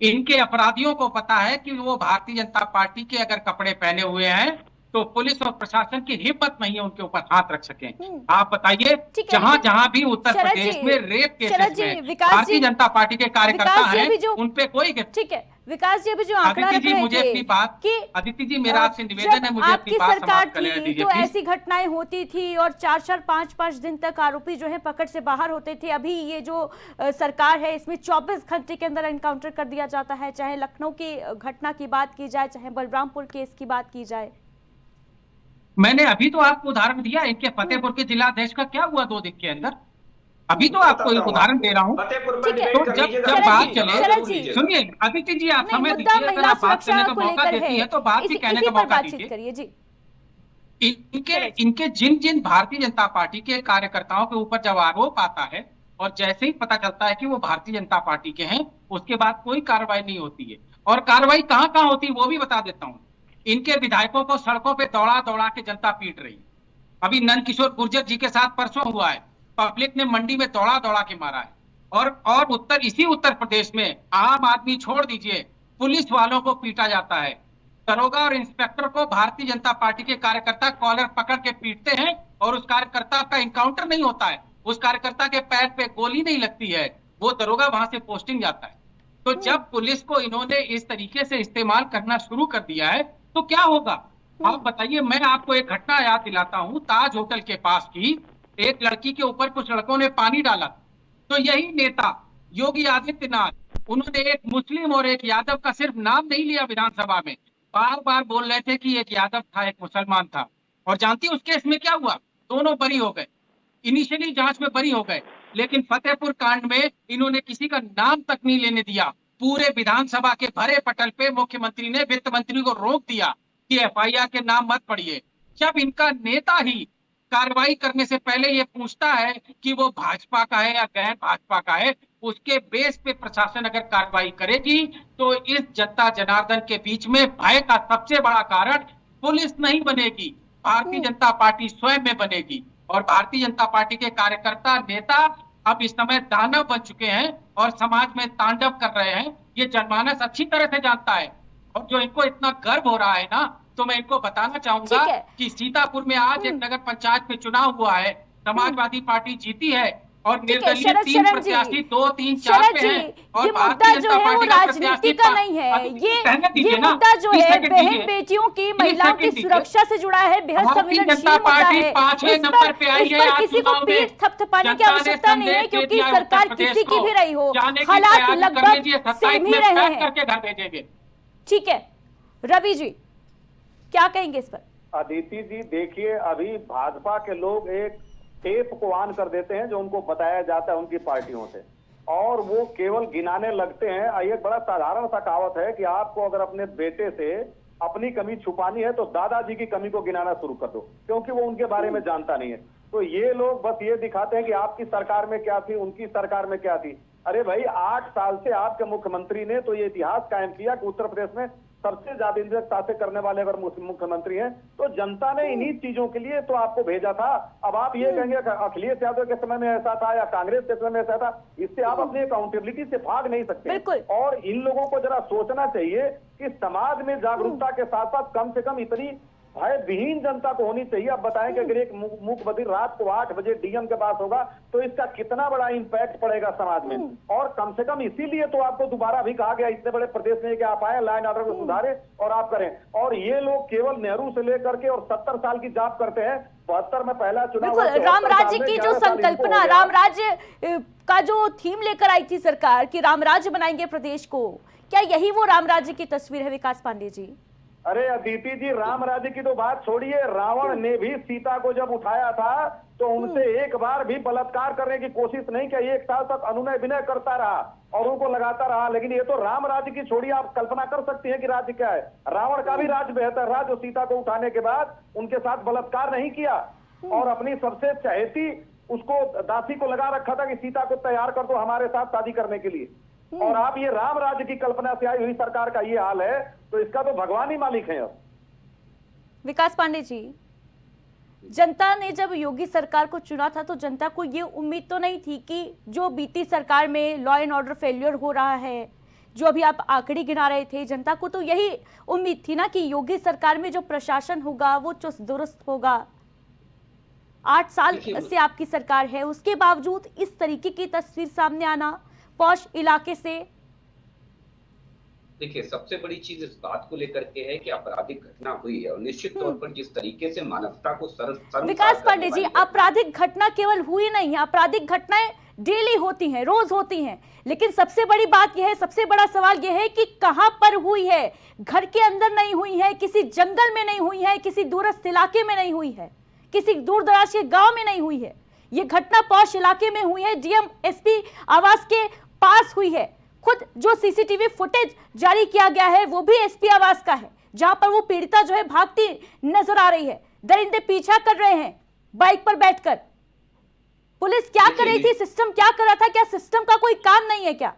इनके अपराधियों को पता है कि वो भारतीय जनता पार्टी के अगर कपड़े पहने हुए हैं तो पुलिस और प्रशासन की हिम्मत नहीं है उनके ऊपर हाथ रख सकें। आप बताइए, जहां जहां भी उत्तर प्रदेश में रेप केसेस में भारतीय जनता पार्टी के कार्यकर्ता हैं, उन पे कोई। ठीक है विकास जी, अभी जो आंकड़ा रख रहे मुझे अपनी बात कि अदिति जी, मेरा आपसे निवेदन है, मुझे अपनी बात समाप्त करने दीजिए। तो ऐसी घटनाएं होती थी और 4-4, 5-5 दिन तक आरोपी जो है पकड़ से बाहर होते थे। अभी ये जो सरकार है इसमें 24 घंटे के अंदर एनकाउंटर कर दिया जाता है। चाहे लखनऊ की घटना की बात की जाए, चाहे बलरामपुर केस की बात की जाए। मैंने अभी तो आपको उदाहरण दिया, इनके फतेहपुर के जिलाधीश का क्या हुआ 2 दिन के अंदर। अभी तो आपको एक उदाहरण दे रहा हूँ। तो जब बात चले, सुनिए अदिति जी, आप समय दीजिए, अगर आप बात करने का मौका देती है तो बात भी कहने का मौका दीजिए। इनके जिन भारतीय जनता पार्टी के कार्यकर्ताओं के ऊपर जब आरोप आता है और जैसे ही पता चलता है कि वो भारतीय जनता पार्टी के हैं, उसके बाद कोई कार्रवाई नहीं होती है। और कार्रवाई कहाँ कहाँ होती है वो भी बता देता हूँ। इनके विधायकों को सड़कों पे दौड़ा दौड़ा के जनता पीट रही। अभी नंदकिशोर गुर्जर जी के साथ परसों हुआ है, पब्लिक ने मंडी में दौड़ा दौड़ा के मारा है। और इसी उत्तर प्रदेश में आम आदमी छोड़ दीजिए, पुलिस वालों को पीटा जाता है। दरोगा और इंस्पेक्टर को भारतीय जनता पार्टी के कार्यकर्ता कॉलर पकड़ के पीटते हैं और उस कार्यकर्ता का इनकाउंटर नहीं होता है, उस कार्यकर्ता के पैर पे गोली नहीं लगती है, वो दरोगा वहां से पोस्टिंग जाता है। तो जब पुलिस को इन्होंने इस तरीके से इस्तेमाल करना शुरू कर दिया है तो क्या होगा आप बताइए। मैं आपको एक घटना याद दिलाता हूं, ताज होटल के पास की एक लड़की के ऊपर कुछ लड़कों ने पानी डाला, तो यही नेता योगी आदित्यनाथ, उन्होंने एक मुस्लिम और एक यादव का सिर्फ नाम नहीं लिया विधानसभा में, बार बार बोल रहे थे कि एक यादव था एक मुसलमान था। और जानती उस केस में क्या हुआ? दोनों बरी हो गए, इनिशियली जांच में बरी हो गए, लेकिन फतेहपुर कांड में इन्होंने किसी का नाम तक नहीं लेने दिया। पूरे विधानसभा के भरे पटल पे मुख्यमंत्री ने वित्त मंत्री को रोक दिया कि एफआईआर के नाम मत पढ़िए। जब इनका नेता ही कार्रवाई करने से पहले ये पूछता है कि वो भाजपा का है या गैर भाजपा का है, उसके बेस पे प्रशासन अगर कार्रवाई करेगी तो इस जनता जनार्दन के बीच में भय का सबसे बड़ा कारण पुलिस नहीं बनेगी, भारतीय जनता पार्टी स्वयं में बनेगी। और भारतीय जनता पार्टी के कार्यकर्ता नेता अब इस समय दानव बन चुके हैं और समाज में तांडव कर रहे हैं। ये जनमानस अच्छी तरह से जानता है। और जो इनको इतना गर्व हो रहा है ना, तो मैं इनको बताना चाहूंगा कि सीतापुर में आज एक नगर पंचायत में चुनाव हुआ है, समाजवादी पार्टी जीती है और निर्दलीय 3 प्रत्याशी 2, 3, 4 पे हैं और ये मुद्दा जो है वो राजनीति का नहीं है। ये मुद्दा जो है बहन बेटियों की, महिलाओं की सुरक्षा से जुड़ा है, बेहद संवेदनशील मुद्दा है। इस पर किसी को पीठ थपथपाने की आवश्यकता नहीं है, क्योंकि सरकार किसी की भी रही हो, हालात लगभग सेम ही रहे हैं। ठीक है, रवि जी क्या कहेंगे इस पर? अदिति जी देखिए, अभी भाजपा के लोग एक टेप को ऑन कर देते हैं जो उनको बताया जाता है उनकी पार्टियों से, और वो केवल गिनाने लगते हैं। एक बड़ा साधारण सा कहावत है कि आपको अगर अपने बेटे से अपनी कमी छुपानी है तो दादाजी की कमी को गिनाना शुरू कर दो, क्योंकि वो उनके बारे में जानता नहीं है। तो ये लोग बस ये दिखाते हैं कि आपकी सरकार में क्या थी, उनकी सरकार में क्या थी। अरे भाई, 8 साल से आपके मुख्यमंत्री ने तो ये इतिहास कायम किया कि उत्तर प्रदेश में सबसे ज्यादा इंदिरा से करने वाले अगर मुख्यमंत्री हैं, तो जनता ने इन्हीं चीजों के लिए तो आपको भेजा था। अब आप ये कहेंगे अखिलेश यादव के समय में ऐसा था या कांग्रेस के समय में ऐसा था, इससे आप अपनी अकाउंटेबिलिटी से भाग नहीं सकते। और इन लोगों को जरा सोचना चाहिए कि समाज में जागरूकता के साथ साथ कम से कम इतनी भय विहीन जनता को होनी चाहिए। अब बताएं कि अगर एक मुख्यमंत्री रात को 8 बजे डीएम के पास होगा तो इसका कितना बड़ा इंपैक्ट पड़ेगा समाज में। और कम से कम इसीलिए तो आपको दोबारा भी कहा गया इतने बड़े प्रदेश में कि आप आए, लाइन ऑर्डर को सुधारें और आप करें। और ये लोग केवल नेहरू से लेकर के और 70 साल की जाप करते हैं। 72 में पहला चुनाव, राम राज्य की जो संकल्पना, राम राज्य का जो थीम लेकर आई थी सरकार कि राम राज्य बनाएंगे प्रदेश को, क्या यही वो राम राज्य की तस्वीर है विकास पांडे जी? अरे अदिति जी, राम राज्य की तो बात छोड़िए, रावण ने भी सीता को जब उठाया था तो उनसे एक बार भी बलात्कार करने की कोशिश नहीं की। 1 साल तक अनुनय विनय करता रहा और उनको लगाता रहा। लेकिन ये तो राम राज्य की छोड़िए, आप कल्पना कर सकती हैं कि राज्य क्या है। रावण का भी राज्य बेहतर रहा, जो सीता को उठाने के बाद उनके साथ बलात्कार नहीं किया और अपनी सबसे चहेती उसको दासी को लगा रखा था कि सीता को तैयार कर दो हमारे साथ शादी करने के लिए। और आप ये राम राज्य की कल्पना से आई हुई सरकार का ये हाल है, तो इसका तो भगवान ही मालिक है। अब विकास पांडे जी, जनता ने जब योगी सरकार को चुना था तो जनता को ये उम्मीद तो नहीं थी कि जो बीती सरकार में लॉ एंड ऑर्डर फेलियर हो रहा है, जो अभी आप आंकड़े गिना रहे थे, जनता को तो यही उम्मीद थी ना कि योगी सरकार में जो प्रशासन होगा वो चुस्त दुरुस्त होगा। 8 साल से आपकी सरकार है, उसके बावजूद इस तरीके की तस्वीर सामने आना पॉश इलाके से। देखिए, सबसे बड़ी चीज इस बात को लेकर के है कि आपराधिक घटना हुई है और निश्चित तौर पर जिस तरीके से मानवता को विकास पांडे जी, आपराधिक घटना केवल हुई नहीं है, आपराधिक घटनाएं डेली होती हैं, रोज होती हैं, लेकिन सबसे बड़ी बात यह है, सबसे बड़ा सवाल यह है कि कहां पर हुई है। घर के अंदर नहीं हुई है, किसी जंगल में नहीं हुई है, किसी दूरस्थ इलाके में नहीं हुई है, किसी दूर दराज के गांव में नहीं हुई है। यह घटना पॉश इलाके में हुई है, डीएम एसपी आवास के पास हुई है। खुद जो सीसीटीवी फुटेज जारी किया गया है वो भी एसपी आवास का है, जहां पर वो पीड़िता जो है भागती नजर आ रही है, दरिंदे पीछा कर रहे हैं बाइक पर बैठकर। पुलिस क्या कर रही थी, सिस्टम क्या कर रहा था? क्या सिस्टम का कोई काम नहीं है क्या?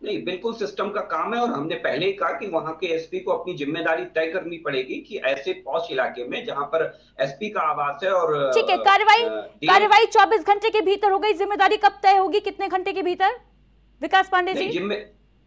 नहीं, बिल्कुल सिस्टम का काम है और हमने पहले ही कहा कि वहां के एसपी को अपनी जिम्मेदारी तय करनी पड़ेगी कि ऐसे पॉश इलाके में जहां पर एसपी का आवास है और ठीक है, कार्रवाई 24 घंटे के भीतर हो गई, जिम्मेदारी कब तय होगी, कितने घंटे के भीतर विकास पांडे जी?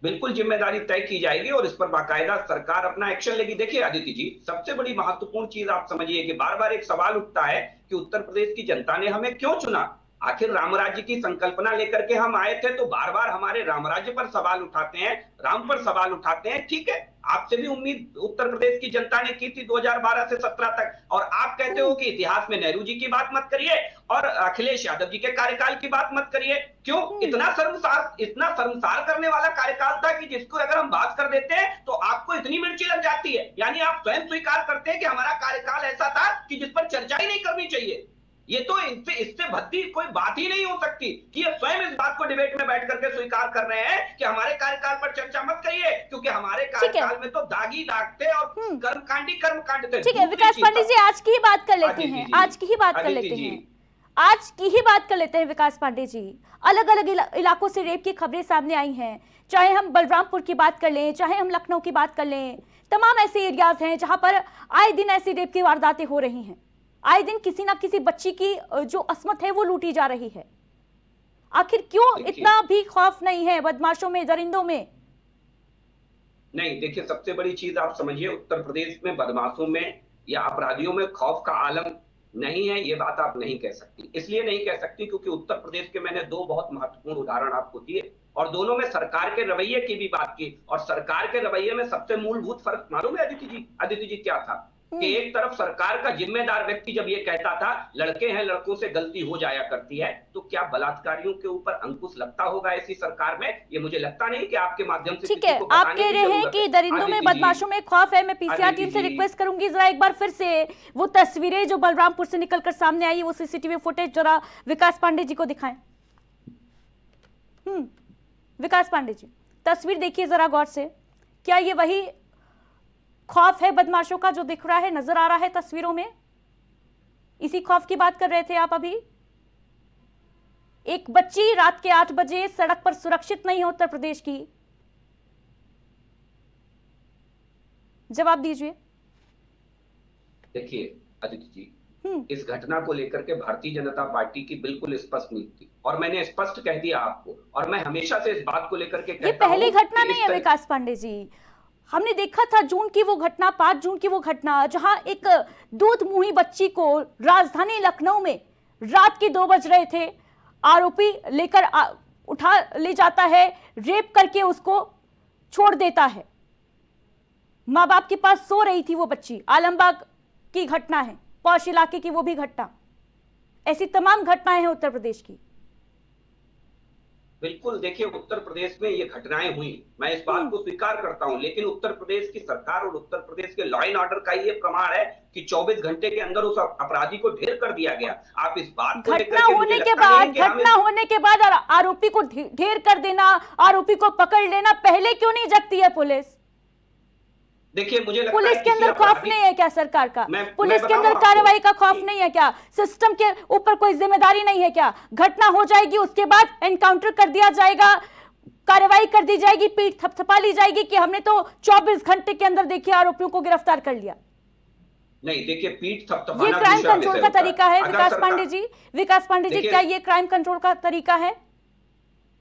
बिल्कुल जिम्मेदारी तय की जाएगी और इस पर बाकायदा सरकार अपना एक्शन लेगी। देखिए अदिति जी, सबसे बड़ी महत्वपूर्ण चीज आप समझिए कि बार बार एक सवाल उठता है कि उत्तर प्रदेश की जनता ने हमें क्यों चुना। आखिर राम राज्य की संकल्पना लेकर के हम आए थे, तो बार बार हमारे राम राज्य पर सवाल उठाते हैं, राम पर सवाल उठाते हैं। ठीक है, आपसे भी उम्मीद उत्तर प्रदेश की जनता ने की थी 2012 से 17 तक, और आप कहते हो कि इतिहास में नेहरू जी की बात मत करिए और अखिलेश यादव जी के कार्यकाल की बात मत करिए। क्यों? इतना शर्मसार करने वाला कार्यकाल था कि जिसको अगर हम बात कर देते हैं तो आपको इतनी मिर्ची लग जाती है। यानी आप स्वयं स्वीकार करते हैं कि हमारा कार्यकाल ऐसा था कि जिस पर चर्चा ही नहीं करनी चाहिए। ये तो इससे भद्दी कोई बात ही नहीं हो सकती कि ये स्वयं इस बात को डिबेट में बैठ करके स्वीकार कर रहे हैं कि हमारे कार्यकाल पर चर्चा मत करिए, क्योंकि हमारे कार्यकाल में तो दागी दाग थे और कर्मकांड थे। ठीक है विकास पांडे जी, आज की ही बात कर लेते हैं, आज की ही बात कर लेते हैं विकास पांडे जी। अलग अलग इलाकों से रेप की खबरें सामने आई हैं, चाहे हम बलरामपुर की बात कर लें, चाहे हम लखनऊ की बात कर लें, तमाम ऐसे एरियाज हैं जहां पर आए दिन ऐसी रेप की वारदातें हो रही हैं। आए दिन किसी ना किसी बच्ची की जो अस्मत है वो लूटी जा रही है। आखिर क्यों इतना भी खौफ नहीं है बदमाशों में, दरिंदों में? नहीं, देखिए सबसे बड़ी चीज आप समझिए, उत्तर प्रदेश में बदमाशों में या अपराधियों में खौफ का आलम नहीं है, ये बात आप नहीं कह सकती। इसलिए नहीं कह सकती क्योंकि उत्तर प्रदेश के मैंने दो बहुत महत्वपूर्ण उदाहरण आपको दिए और दोनों में सरकार के रवैये की भी बात की। और सरकार के रवैये में सबसे मूलभूत फर्क मालूम है अदिति जी क्या था? कि एक तरफ सरकार का जिम्मेदार व्यक्ति जब ये कहता था लड़के हैं, लड़कों से गलती हो जाया करती है, तो क्या बलात्कारियों के ऊपर अंकुश लगता होगा ऐसी सरकार में? ये मुझे लगता नहीं कि आपके माध्यम से ठीक है। आप कह रहे हैं कि दरिंदों में बदमाशों में खौफ है। मैं पीसीआर टीम से रिक्वेस्ट करूंगी जरा एक बार फिर से वो तस्वीरें जो बलरामपुर से निकलकर सामने आई, वो सीसीटीवी फुटेज जरा विकास पांडे जी को दिखाएं। विकास पांडे जी, तस्वीर देखिए जरा गौर से। क्या ये वही खौफ है बदमाशों का जो दिख रहा है, नजर आ रहा है तस्वीरों में? इसी खौफ की बात कर रहे थे आप अभी। एक बच्ची रात के 8 बजे सड़क पर सुरक्षित नहीं है उत्तर प्रदेश की। जवाब दीजिए। देखिए अदिति जी, इस घटना को लेकर के भारतीय जनता पार्टी की बिल्कुल स्पष्ट नीति थी और मैंने स्पष्ट कह दिया आपको, और मैं हमेशा से इस बात को लेकर के कहता हूं। ये पहली घटना नहीं है विकास पांडे जी। हमने देखा था जून की वो घटना, 5 जून की वो घटना, जहां एक दूध मुंही बच्ची को राजधानी लखनऊ में रात के 2 बज रहे थे, आरोपी लेकर उठा ले जाता है, रेप करके उसको छोड़ देता है। माँ बाप के पास सो रही थी वो बच्ची। आलमबाग की घटना है, पौष इलाके की वो भी घटना। ऐसी तमाम घटनाएं हैं उत्तर प्रदेश की। बिल्कुल, देखिए उत्तर प्रदेश में ये घटनाएं हुई, मैं इस बात को स्वीकार करता हूं, लेकिन उत्तर प्रदेश की सरकार और उत्तर प्रदेश के लॉ एंड ऑर्डर का ये प्रमाण है कि 24 घंटे के अंदर उस अपराधी को ढेर कर दिया गया। आप इस बात को घटना होने के बाद आरोपी को ढेर कर देना, आरोपी को पकड़ लेना, पहले क्यों नहीं जगती है पुलिस? देखिए मुझे लगता पुलिस है के अंदर खौफ नहीं है क्या सरकार का? पुलिस के अंदर कार्रवाई का खौफ नहीं है क्या? सिस्टम के ऊपर कोई जिम्मेदारी नहीं है क्या? घटना हो जाएगी, उसके बाद एनकाउंटर कर दिया जाएगा, कार्रवाई कर दी जाएगी, पीठ थपथपा ली जाएगी कि हमने तो 24 घंटे के अंदर देखिए आरोपियों को गिरफ्तार कर लिया। नहीं, देखिए पीठ थपथपाना ये क्राइम कंट्रोल का तरीका है विकास पांडे जी? विकास पांडे जी, क्या ये क्राइम कंट्रोल का तरीका है?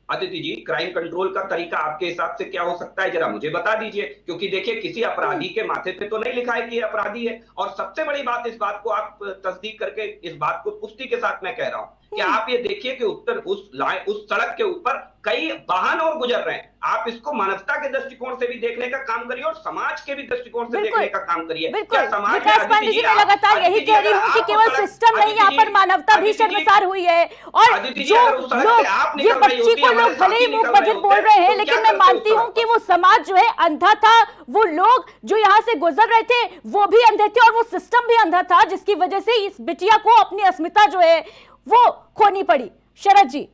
अदिति जी, क्राइम कंट्रोल का तरीका आपके हिसाब से क्या हो सकता है, जरा मुझे बता दीजिए। क्योंकि देखिए किसी अपराधी के माथे पे तो नहीं लिखा है कि अपराधी है। और सबसे बड़ी बात, इस बात को आप तस्दीक करके इस बात को पुष्टि के साथ मैं कह रहा हूं कि आप ये देखिए कि उस सड़क के ऊपर कई वाहन और गुजर रहे हैं। आप इसको मानवता के दृष्टिकोण से भी देखने का काम करिए और समाज के भी दृष्टिकोण से देखने का काम करिए। विकास पांडे जी, मैं लगातार यही कह रही हूँ कि केवल सिस्टम नहीं, यहाँ पर मानवता भी शर्मसार हुई है। और जो लोग, ये बच्ची को लोग भले ही मुंह बधिर बोल रहे हैं, लेकिन मैं मानती हूँ कि वो समाज जो है अंधा था। वो लोग जो यहाँ से गुजर रहे थे वो भी अंधे थे और वो सिस्टम भी अंधा था, जिसकी वजह से इस बिटिया को अपनी अस्मिता जो है वो खोनी पड़ी। शरद जी,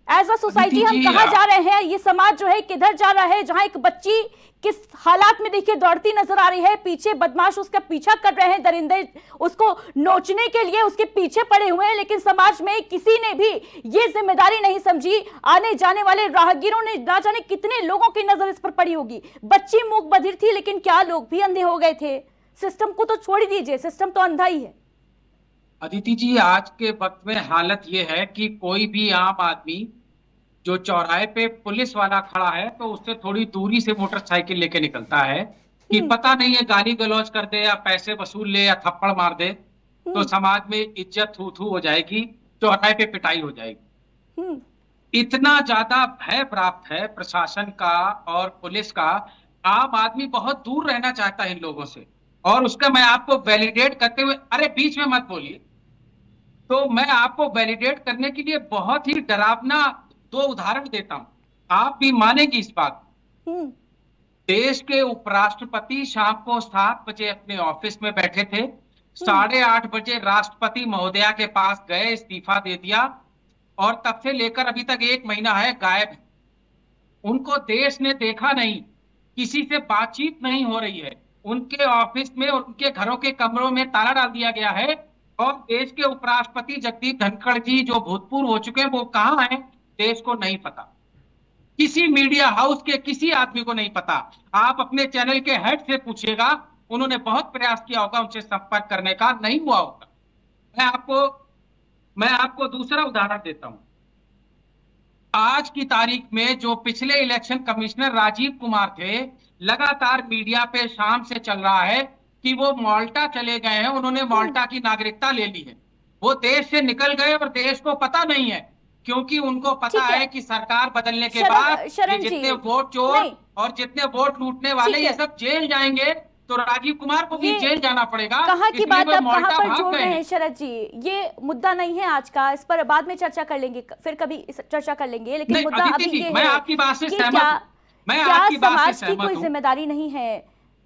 एज अ सोसाइटी हम कहां जा रहे हैं? ये समाज जो है किधर जा रहा है, जहां एक बच्ची किस हालात में देखिए दौड़ती नजर आ रही है, पीछे बदमाश उसका पीछा कर रहे हैं, दरिंदे उसको नोचने के लिए उसके पीछे पड़े हुए हैं, लेकिन समाज में किसी ने भी ये जिम्मेदारी नहीं समझी। आने जाने वाले राहगीरों ने ना जाने कितने लोगों की नजर इस पर पड़ी होगी। बच्ची मूक बधिर थी, लेकिन क्या लोग भी अंधे हो गए थे? सिस्टम को तो छोड़ ही दीजिए, सिस्टम तो अंधा ही है। अदिति जी, आज के वक्त में हालत यह है कि कोई भी आम आदमी जो चौराहे पे पुलिस वाला खड़ा है तो उससे थोड़ी दूरी से मोटरसाइकिल लेके निकलता है कि पता नहीं है गाली गलौज कर दे या पैसे वसूल ले या थप्पड़ मार दे तो समाज में इज्जत थू थू हो जाएगी, चौराहे पे पिटाई हो जाएगी। इतना ज्यादा भय प्राप्त है प्रशासन का और पुलिस का। आम आदमी बहुत दूर रहना चाहता है इन लोगों से, और उसका मैं आपको वैलिडेट करते हुए, अरे बीच में मत बोलिए, तो मैं आपको वैलिडेट करने के लिए बहुत ही डरावना 2 उदाहरण देता हूं, आप भी मानेंगे इस बात। देश के उपराष्ट्रपति शाम को 7 बजे अपने ऑफिस में बैठे थे, 8:30 बजे राष्ट्रपति महोदया के पास गए, इस्तीफा दे दिया और तब से लेकर अभी तक 1 महीना है गायब है। उनको देश ने देखा नहीं, किसी से बातचीत नहीं हो रही है, उनके ऑफिस में और उनके घरों के कमरों में ताला डाल दिया गया है। और देश के उपराष्ट्रपति जगदीप धनखड़ जी जो भूतपूर्व हो चुके हैं वो कहाँ हैं देश को नहीं पता, किसी मीडिया हाउस के किसी आदमी को नहीं पता। आप अपने चैनल के हेड से पूछिएगा, उन्होंने बहुत प्रयास किया होगा उनसे संपर्क करने का, नहीं हुआ होगा। मैं आपको दूसरा उदाहरण देता हूं। आज की तारीख में जो पिछले इलेक्शन कमिश्नर राजीव कुमार थे, लगातार मीडिया पे शाम से चल रहा है कि वो माल्टा चले गए हैं, उन्होंने माल्टा की नागरिकता ले ली है। वो देश से निकल गए और देश को पता नहीं है, क्योंकि उनको पता है कि सरकार बदलने के बाद ये जितने वोट चोर और जितने वोट लूटने वाले ये सब जेल जाएंगे, तो राजीव कुमार को भी जेल जाना पड़ेगा। कहाँ की बात आप कहाँ पर जोड़ रहे हैं शरद जी? ये मुद्दा नहीं है आज का, इस पर बाद में चर्चा कर लेंगे, फिर कभी चर्चा कर लेंगे। लेकिन मुद्दा अभी ये मैं है आपकी बात से कि सहमत क्या समाज की कोई जिम्मेदारी नहीं है?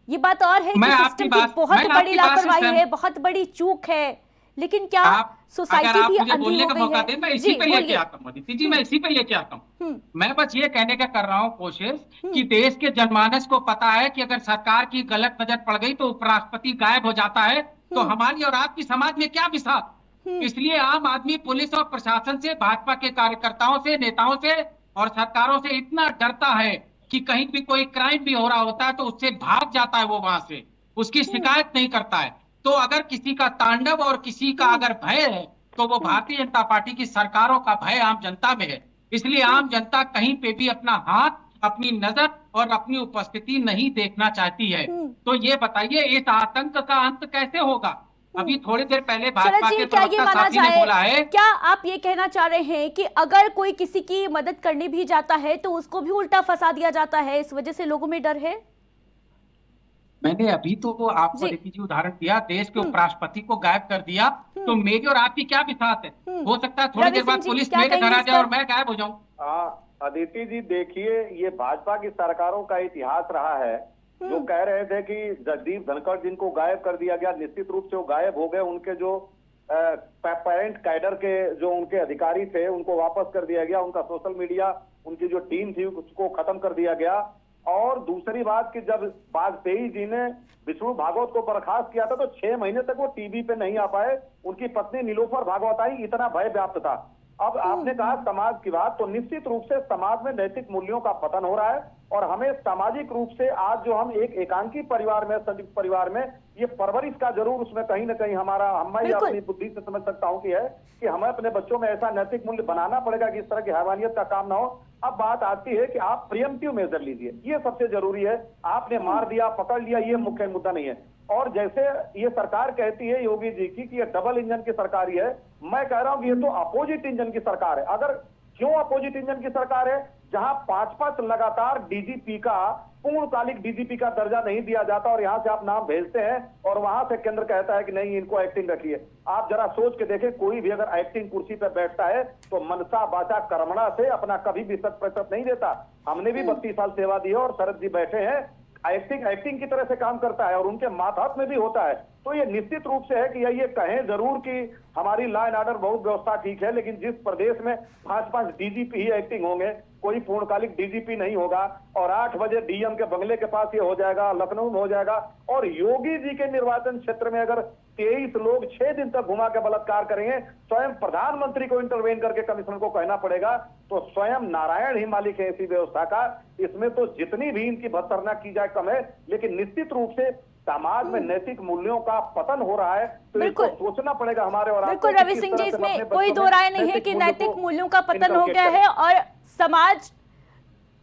ये बात और है कि सिस्टम की बहुत बड़ी लापरवाही है, बहुत बड़ी चूक है, लेकिन क्या सोसाइटी भी अंधी बोलने हो का गई मौका है? दे, मैं इसी पे लेके आता हूँ अदिति जी, मैं इसी पे लेके आता हूँ। मैं बस ये कहने का कर रहा हूँ कोशिश कि देश के जनमानस को पता है कि अगर सरकार की गलत नजर पड़ गई तो उपराष्ट्रपति गायब हो जाता है, तो हमारी और आपकी समाज में क्या विसात। इसलिए आम आदमी पुलिस और प्रशासन से, भाजपा के कार्यकर्ताओं से, नेताओं से और सरकारों से इतना डरता है कि कहीं भी कोई क्राइम भी हो रहा होता है तो उससे भाग जाता है, वो वहां से उसकी शिकायत नहीं करता है। तो अगर किसी का तांडव और किसी का अगर भय है तो वो भारतीय जनता पार्टी की सरकारों का भय आम जनता में है। इसलिए आम जनता कहीं पे भी अपना हाथ, अपनी नजर और अपनी उपस्थिति नहीं देखना चाहती है। तो ये बताइए इस आतंक का अंत कैसे होगा? अभी थोड़ी देर पहले भाजपा के प्रवक्ता साथी ने बोला है। क्या आप ये कहना चाह रहे हैं कि अगर कोई किसी की मदद करने भी जाता है तो उसको भी उल्टा फंसा दिया जाता है, इस वजह से लोगों में डर है? मैंने अभी तो आपको देखिए उदाहरण दिया, देश के उपराष्ट्रपति को गायब कर दिया, तो मेरी और आपकी क्या विसात है? हो सकता है थोड़ी देर बाद पुलिस मेरे घर आ जाए और मैं गायब हो जाऊं। अदिति जी देखिए, ये भाजपा की सरकारों का इतिहास रहा है। जो कह रहे थे कि जगदीप धनखड़ जिनको गायब कर दिया गया, निश्चित रूप से वो गायब हो गए। उनके जो पेरेंट कैडर के जो उनके अधिकारी थे उनको वापस कर दिया गया, उनका सोशल मीडिया, उनकी जो टीम थी उसको खत्म कर दिया गया। और दूसरी बात कि जब वाजपेयी जी ने विष्णु भागवत को बर्खास्त किया था तो 6 महीने तक वो टीवी पे नहीं आ पाए, उनकी पत्नी नीलोफर भागवत आई, इतना भय व्याप्त था। अब आपने कहा समाज की बात, तो निश्चित रूप से समाज में नैतिक मूल्यों का पतन हो रहा है और हमें सामाजिक रूप से आज जो हम एक एकांकी परिवार में, संयुक्त परिवार में, ये परवरिश का जरूर उसमें कहीं ना कहीं हमारा, मैं अपनी बुद्धि से समझ सकता हूं कि है कि हमें अपने बच्चों में ऐसा नैतिक मूल्य बनाना पड़ेगा कि इस तरह की हैवानियत का काम ना हो। अब बात आती है कि आप प्रियम्पटिव मेजर लीजिए, ये सबसे जरूरी है। आपने मार दिया, पकड़ लिया, ये मुख्य मुद्दा नहीं है। और जैसे ये सरकार कहती है योगी जी की कि ये डबल इंजन की सरकार है, मैं कह रहा हूं कि ये तो अपोजिट इंजन की सरकार है। अगर क्यों अपोजिट इंजन की सरकार है? जहां 5-5 लगातार डीजीपी का, पूर्णकालिक डीजीपी का दर्जा नहीं दिया जाता और यहां से आप नाम भेजते हैं और वहां से केंद्र कहता है कि नहीं इनको एक्टिंग रखिए। आप जरा सोच के देखें, कोई भी अगर एक्टिंग कुर्सी पर बैठता है तो मनसा वाचा कर्मणा से अपना कभी भी 100% नहीं देता। हमने भी 32 साल सेवा दी है और शरद जी बैठे हैं, एक्टिंग की तरह से काम करता है और उनके मातहत में भी होता है। तो ये निश्चित रूप से है कि ये कहें जरूर कि हमारी लॉ एंड ऑर्डर बहुत व्यवस्था ठीक है, लेकिन जिस प्रदेश में 5-5 डीजीपी ही एक्टिंग होंगे, कोई पूर्णकालिक डीजीपी नहीं होगा और 8 बजे डीएम के बंगले के पास ये हो जाएगा, लखनऊ में हो जाएगा। और योगी जी के निर्वाचन क्षेत्र में अगर 23 लोग 6 दिन तक घुमा के बलात्कार करेंगे, स्वयं प्रधानमंत्री को इंटरवेन करके कमिश्नर को कहना पड़ेगा, तो स्वयं नारायण ही मालिक है ऐसी व्यवस्था का। इसमें तो जितनी भी इनकी भत्सरना की जाए कम है, लेकिन निश्चित रूप से समाज में नैतिक मूल्यों का पतन हो रहा है, तो इसको सोचना पड़ेगा हमारे और बिल्कुल रवि सिंह जी, इसमें कोई दो राय नहीं है कि नैतिक मूल्यों का पतन हो गया है और समाज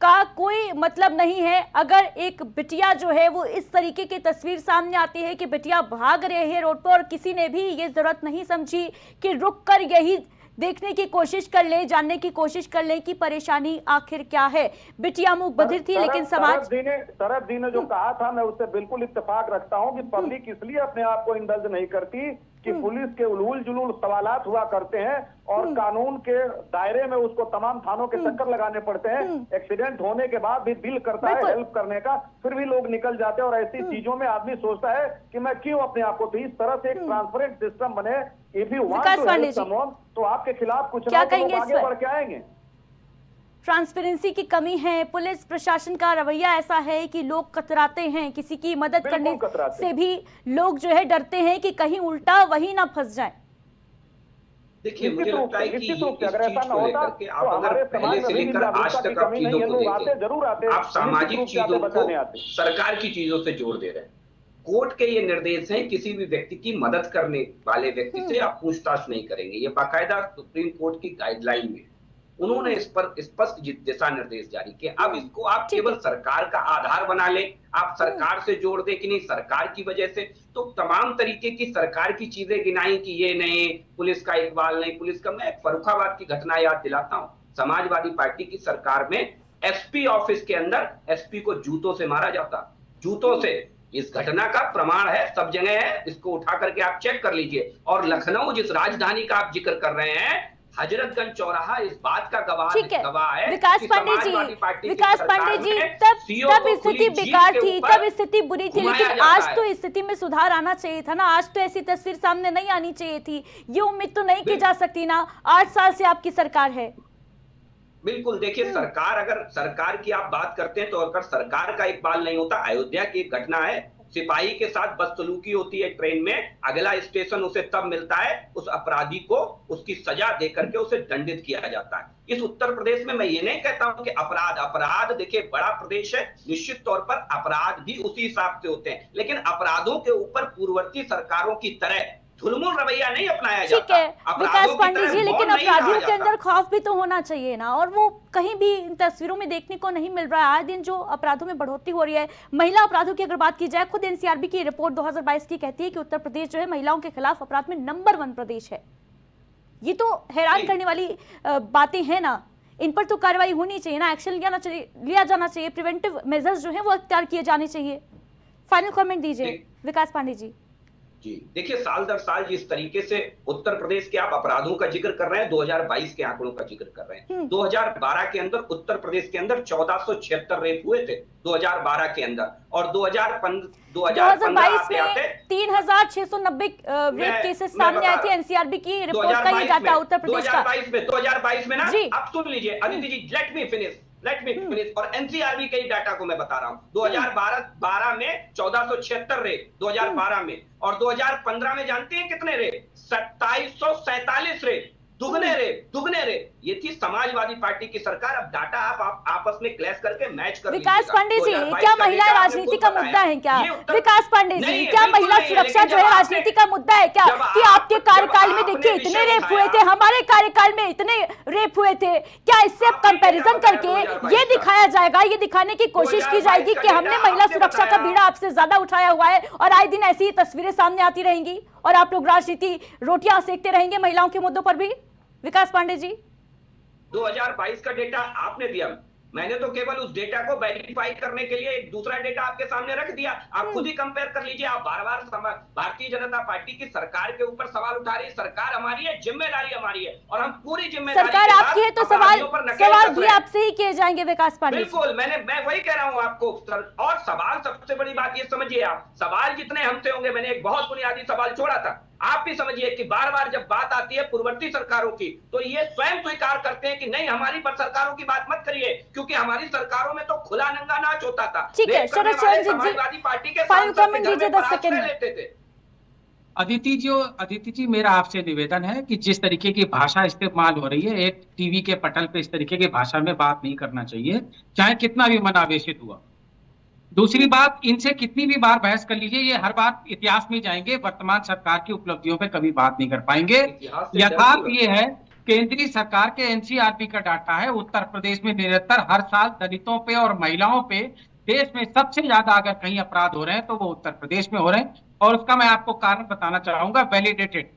का कोई मतलब नहीं है। अगर एक बिटिया जो है वो इस तरीके की तस्वीर सामने आती है कि बिटिया भाग रही है रोड पर और किसी ने भी ये जरूरत नहीं समझी कि रुक कर यही देखने की कोशिश कर ले, जानने की कोशिश कर ले कि परेशानी आखिर क्या है। बिटिया मुख बधिर थी, लेकिन समाज, शरद जी ने जो कहा था मैं उससे बिल्कुल इत्तेफाक रखता हूं कि पब्लिक इसलिए अपने आप को इंडल्ज नहीं करती कि पुलिस के उलूल जुलूल सवालात हुआ करते हैं और कानून के दायरे में उसको तमाम थानों के चक्कर लगाने पड़ते हैं। एक्सीडेंट होने के बाद भी दिल करता है हेल्प करने का, फिर भी लोग निकल जाते हैं और ऐसी चीजों में आदमी सोचता है कि मैं क्यों अपने आप को। तो इस तरह से एक ट्रांसपेरेंट सिस्टम बने, if you want to help someone, तो आपके खिलाफ कुछ ना कुछ आगे बढ़ के आएंगे। ट्रांसपेरेंसी की कमी है, पुलिस प्रशासन का रवैया ऐसा है कि लोग कतराते हैं, किसी की मदद करने से भी लोग जो है डरते हैं कि कहीं उल्टा वही ना फंस जाए। देखिए मुझे लगता है कि इस चीज को लेकर के आप अगर पहले से लेकर आज तक आप चीजों को देखें, आप सामाजिक चीजों को सरकार की चीजों से जोड़ दे रहे हैं। कोर्ट के ये निर्देश हैं, किसी भी व्यक्ति की मदद करने वाले व्यक्ति से आप पूछताछ नहीं करेंगे, ये बाकायदा सुप्रीम कोर्ट की गाइडलाइन में। उन्होंने इस पर स्पष्ट दिशा निर्देश जारी किए। अब इसको आप केवल सरकार का आधार बना ले, आप सरकार से जोड़ दे कि नहीं सरकार की वजह से, तो तमाम तरीके की सरकार की चीजें गिनाई कि ये नहीं, पुलिस का इकबाल नहीं, पुलिस का। मैं फर्रुखाबाद की घटना याद दिलाता हूँ, समाजवादी पार्टी की सरकार में एसपी ऑफिस के अंदर एसपी को जूतों से मारा जाता, जूतों से। इस घटना का प्रमाण है, सब जगह है, इसको उठा करके आप चेक कर लीजिए। और लखनऊ जिस राजधानी का आप जिक्र कर रहे हैं, हजरतगंज चौराहा इस बात का गवाह है। विकास पांडे जी, तब स्थिति बेकार थी, तब स्थिति बुरी थी, लेकिन आज तो स्थिति में सुधार आना चाहिए था ना। आज तो ऐसी तस्वीर सामने नहीं आनी चाहिए थी। ये उम्मीद तो नहीं की जा सकती ना, 8 साल से आपकी सरकार है। बिल्कुल, देखिए सरकार, अगर सरकार की आप बात करते हैं तो अगर सरकार का इकबाल नहीं होता, अयोध्या की एक घटना है, सिपाही के साथ बदसलूकी होती है ट्रेन में, अगला स्टेशन उसे तब मिलता है, उस अपराधी को उसकी सजा देकर के उसे दंडित किया जाता है। इस उत्तर प्रदेश में मैं ये नहीं कहता हूं कि अपराध देखिए बड़ा प्रदेश है, निश्चित तौर पर अपराध भी उसी हिसाब से होते हैं, लेकिन अपराधों के ऊपर पूर्ववर्ती सरकारों की तरह धुलमुल रवैया नहीं अपनाया जाता। ठीक है विकास पांडे जी, लेकिन अपराधियों के अंदर खौफ भी तो होना चाहिए ना, और वो कहीं भी इन तस्वीरों में देखने को नहीं मिल रहा है। आए दिन जो अपराधों में बढ़ोतरी हो रही है, महिला अपराधों की अगर बात की जाए, खुद एनसीआरबी की रिपोर्ट 2022 की कहती है कि उत्तर प्रदेश जो है महिलाओं के खिलाफ अपराध में नंबर 1 प्रदेश है। ये तो हैरान करने वाली बातें हैं ना, इन पर तो कार्रवाई होनी चाहिए ना, एक्शन लिया जाना चाहिए, प्रिवेंटिव मेजर्स जो है वो अख्तियार किए जाने चाहिए। फाइनल कमेंट दीजिए विकास पांडे जी। जी देखिए, साल दर साल जिस तरीके से उत्तर प्रदेश के आप अपराधों का जिक्र कर रहे हैं, 2022 के आंकड़ों का जिक्र कर रहे हैं, 2012 के अंदर उत्तर प्रदेश के अंदर 1476 रेप हुए थे 2012 के अंदर, और 2022 में 3690 रेप केसेस सामने आए थे। एनसीआरबी की रिपोर्ट का ये डाटा उत्तर प्रदेश का 2022 में ना, आप सुन लीजिए अदिति जी, लेट मी फिनिश, और एनसीआरबी के डाटा को मैं बता रहा हूं, 2012 में 1476 रेप 2012 में, और 2015 में जानते हैं कितने रेप? 2747 रेप, दुगने रेप। ये थी समाजवादी पार्टी की सरकार। अब डाटा आप आपस में क्लैश करके मैच कर विकास पांडे जी, क्या महिला राजनीति का मुद्दा है क्या? विकास पांडे जी, क्या महिला सुरक्षा जो है राजनीति का मुद्दा है क्या? कि आपके कार्यकाल में देखिए इतने रेप हुए थे, हमारे कार्यकाल में इतने रेप हुए थे, क्या इससे अब कंपैरिजन करके ये दिखाया जाएगा, ये दिखाने की कोशिश की जाएगी कि हमने महिला सुरक्षा का बीड़ा आपसे ज्यादा उठाया हुआ है, और आए दिन ऐसी तस्वीरें सामने आती रहेंगी और आप लोग राजनीति रोटियां सेकते रहेंगे महिलाओं के मुद्दों पर भी? विकास पांडे जी, 2022 का डेटा आपने दिया, मैंने तो केवल उस डेटा को वेरीफाई करने के लिए एक दूसरा डेटा आपके सामने रख दिया। आप खुद ही कंपेयर कर लीजिए। आप बार-बार भारतीय जनता पार्टी की सरकार के ऊपर सवाल उठा रही है। सरकार हमारी है, जिम्मेदारी हमारी है, और हम पूरी जिम्मेदारी सरकार आपकी है, तो सवाल भी आपसे ही किए जाएंगे विकास पांडे। बिल्कुल, मैं वही कह रहा हूं आपको। और सवाल, सबसे बड़ी बात ये समझिए आप, सवाल जितने हमसे होंगे, मैंने एक बहुत बुनियादी सवाल छोड़ा था, आप भी समझिए कि बार बार जब बात आती है पूर्ववर्ती सरकारों की, तो ये स्वयं स्वीकार करते हैं कि नहीं, हमारी पर सरकारों की बात मत करिए, क्योंकि हमारी सरकारों में तो खुला नंगा नाच होता था। ठीक है, समाजवादी पार्टी के लेते थे। अदिति जी, मेरा आपसे निवेदन है कि जिस तरीके की भाषा इस्तेमाल हो रही है, एक टीवी के पटल पे इस तरीके की भाषा में बात नहीं करना चाहिए, चाहे कितना भी मन आवेशित हुआ। दूसरी बात, इनसे कितनी भी बार बहस कर लीजिए, ये हर बार इतिहास में जाएंगे, वर्तमान सरकार की उपलब्धियों पे कभी बात नहीं कर पाएंगे। यथार्थ ये है, केंद्रीय सरकार के एनसीआरबी का डाटा है, उत्तर प्रदेश में निरंतर हर साल दलितों पे और महिलाओं पे देश में सबसे ज्यादा अगर कहीं अपराध हो रहे हैं तो वो उत्तर प्रदेश में हो रहे हैं, और उसका मैं आपको कारण बताना चाहूंगा, वैलिडेटेड।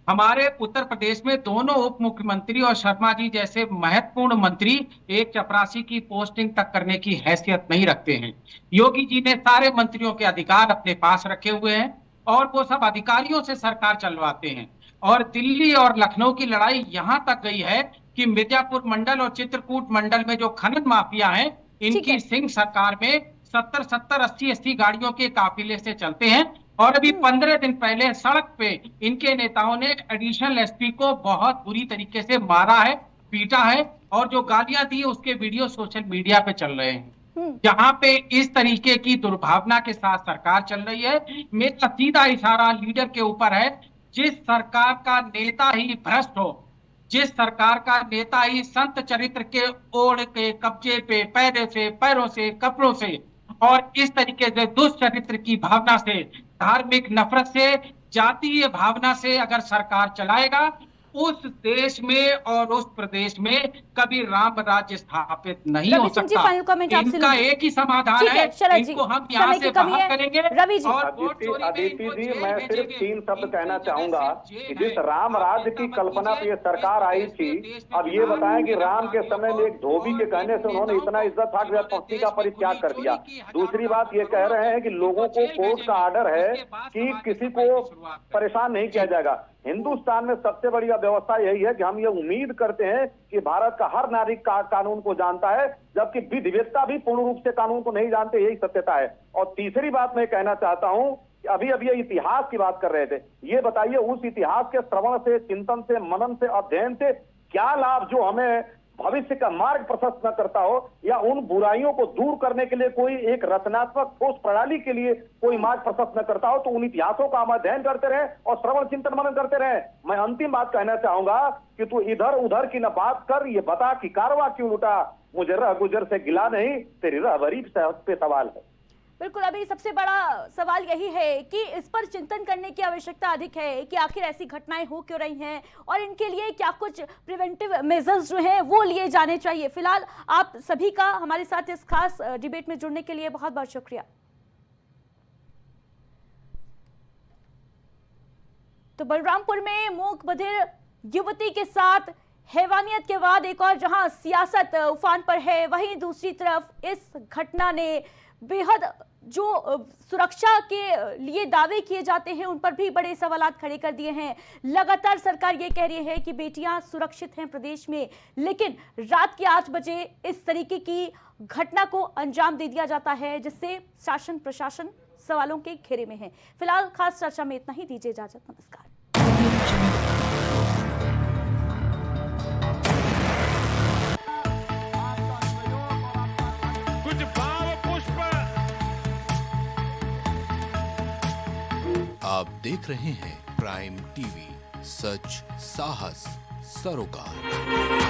हमारे उत्तर प्रदेश में दोनों उप मुख्यमंत्री और शर्मा जी जैसे महत्वपूर्ण मंत्री एक चपरासी की पोस्टिंग तक करने की हैसियत नहीं रखते हैं। योगी जी ने सारे मंत्रियों के अधिकार अपने पास रखे हुए हैं, और वो सब अधिकारियों से सरकार चलवाते हैं। और दिल्ली और लखनऊ की लड़ाई यहां तक गई है कि मिर्जापुर मंडल और चित्रकूट मंडल में जो खनन माफिया हैं, इनकी सिंह सरकार में 70-70, 80-80 गाड़ियों के काफिले से चलते हैं। और अभी 15 दिन पहले सड़क पे इनके नेताओं ने एडिशनल एसपी को बहुत बुरी तरीके से मारा है, पीटा है, और जो गालियां दी उसके वीडियो सोशल मीडिया पे चल रहे हैं। जहां पे इस तरीके की दुर्भावना के साथ सरकार चल रही है, मेरा सीधा इशारा लीडर के ऊपर है। जिस सरकार का नेता ही भ्रष्ट हो, जिस सरकार का नेता ही संत चरित्र के ओढ़ के कब्जे पे पैरों से कपड़ों से और इस तरीके से दुष्चरित्र की भावना से, धार्मिक नफरत से, जातीय भावना से अगर सरकार चलाएगा, उस देश में और उस प्रदेश में कभी राम राज्य स्थापित नहीं रवि हो सिंह जी, सकता। फाइनल कमेंट आपसे इनका लूंगी। एक ही समाधान ठीक है, शरद जी, इनको हम यहाँ समय से की कमी बाहर है। करेंगे रवि जी। और वोट चोरी में अदिति इनको जी, जेल मैं सिर्फ भेजेंगे। 3 शब्द कहना इनकी चाहूंगा जगह सिर्फ कि जेल जिस है। राम राज्य की कल्पना पे ये सरकार आई थी, अब ये बताएं कि राम के समय में एक धोबी के कहने से उन्होंने इतना इज्जत हक पहुंची का परित्याग कर दिया। दूसरी बात ये कह रहे हैं कि लोगों को कोर्ट का आर्डर है कि किसी को परेशान नहीं किया जाएगा। हिंदुस्तान में सबसे बड़ी व्यवस्था यही है कि हम ये उम्मीद करते हैं कि भारत का हर नागरिक कानून को जानता है, जबकि विधिवेत्ता भी पूर्ण रूप से कानून को नहीं जानते, यही सत्यता है। और तीसरी बात मैं कहना चाहता हूं कि अभी ये इतिहास की बात कर रहे थे, ये बताइए उस इतिहास के श्रवण से, चिंतन से, मनन से, अध्ययन से क्या लाभ जो हमें भविष्य का मार्ग प्रशस्त न करता हो, या उन बुराइयों को दूर करने के लिए कोई एक रचनात्मक ठोस प्रणाली के लिए कोई मार्ग प्रशस्त न करता हो, तो उन इतिहासों का हम अध्ययन करते रहे और श्रवण चिंतन मनन करते रहे। मैं अंतिम बात कहना चाहूंगा कि तू इधर उधर की न बात कर, ये बता कि कारवा क्यों लुटा, मुझे रह गुजर से गिला नहीं, तेरी रहबरी पे सवाल है। बिल्कुल, अभी सबसे बड़ा सवाल यही है कि इस पर चिंतन करने की आवश्यकता अधिक है कि आखिर ऐसी घटनाएं हो क्यों रही हैं और इनके लिए क्या कुछ प्रिवेंटिव मेजर्स जो हैं वो लिए जाने चाहिए। फिलहाल आप सभी का हमारे साथ इस खास डिबेट में जुड़ने के लिए बहुत बहुत शुक्रिया। तो बलरामपुर में मूक बधिर युवती के साथ हैवानियत के बाद एक और जहां सियासत उफान पर है, वहीं दूसरी तरफ इस घटना ने बेहद जो सुरक्षा के लिए दावे किए जाते हैं उन पर भी बड़े सवालात खड़े कर दिए हैं। लगातार सरकार ये कह रही है कि बेटियां सुरक्षित हैं प्रदेश में, लेकिन रात के 8 बजे इस तरीके की घटना को अंजाम दे दिया जाता है, जिससे शासन प्रशासन सवालों के घेरे में है। फिलहाल खास चर्चा में इतना ही, दीजिए इजाजत, नमस्कार। आप देख रहे हैं प्राइम टीवी, सच साहस सरोकार।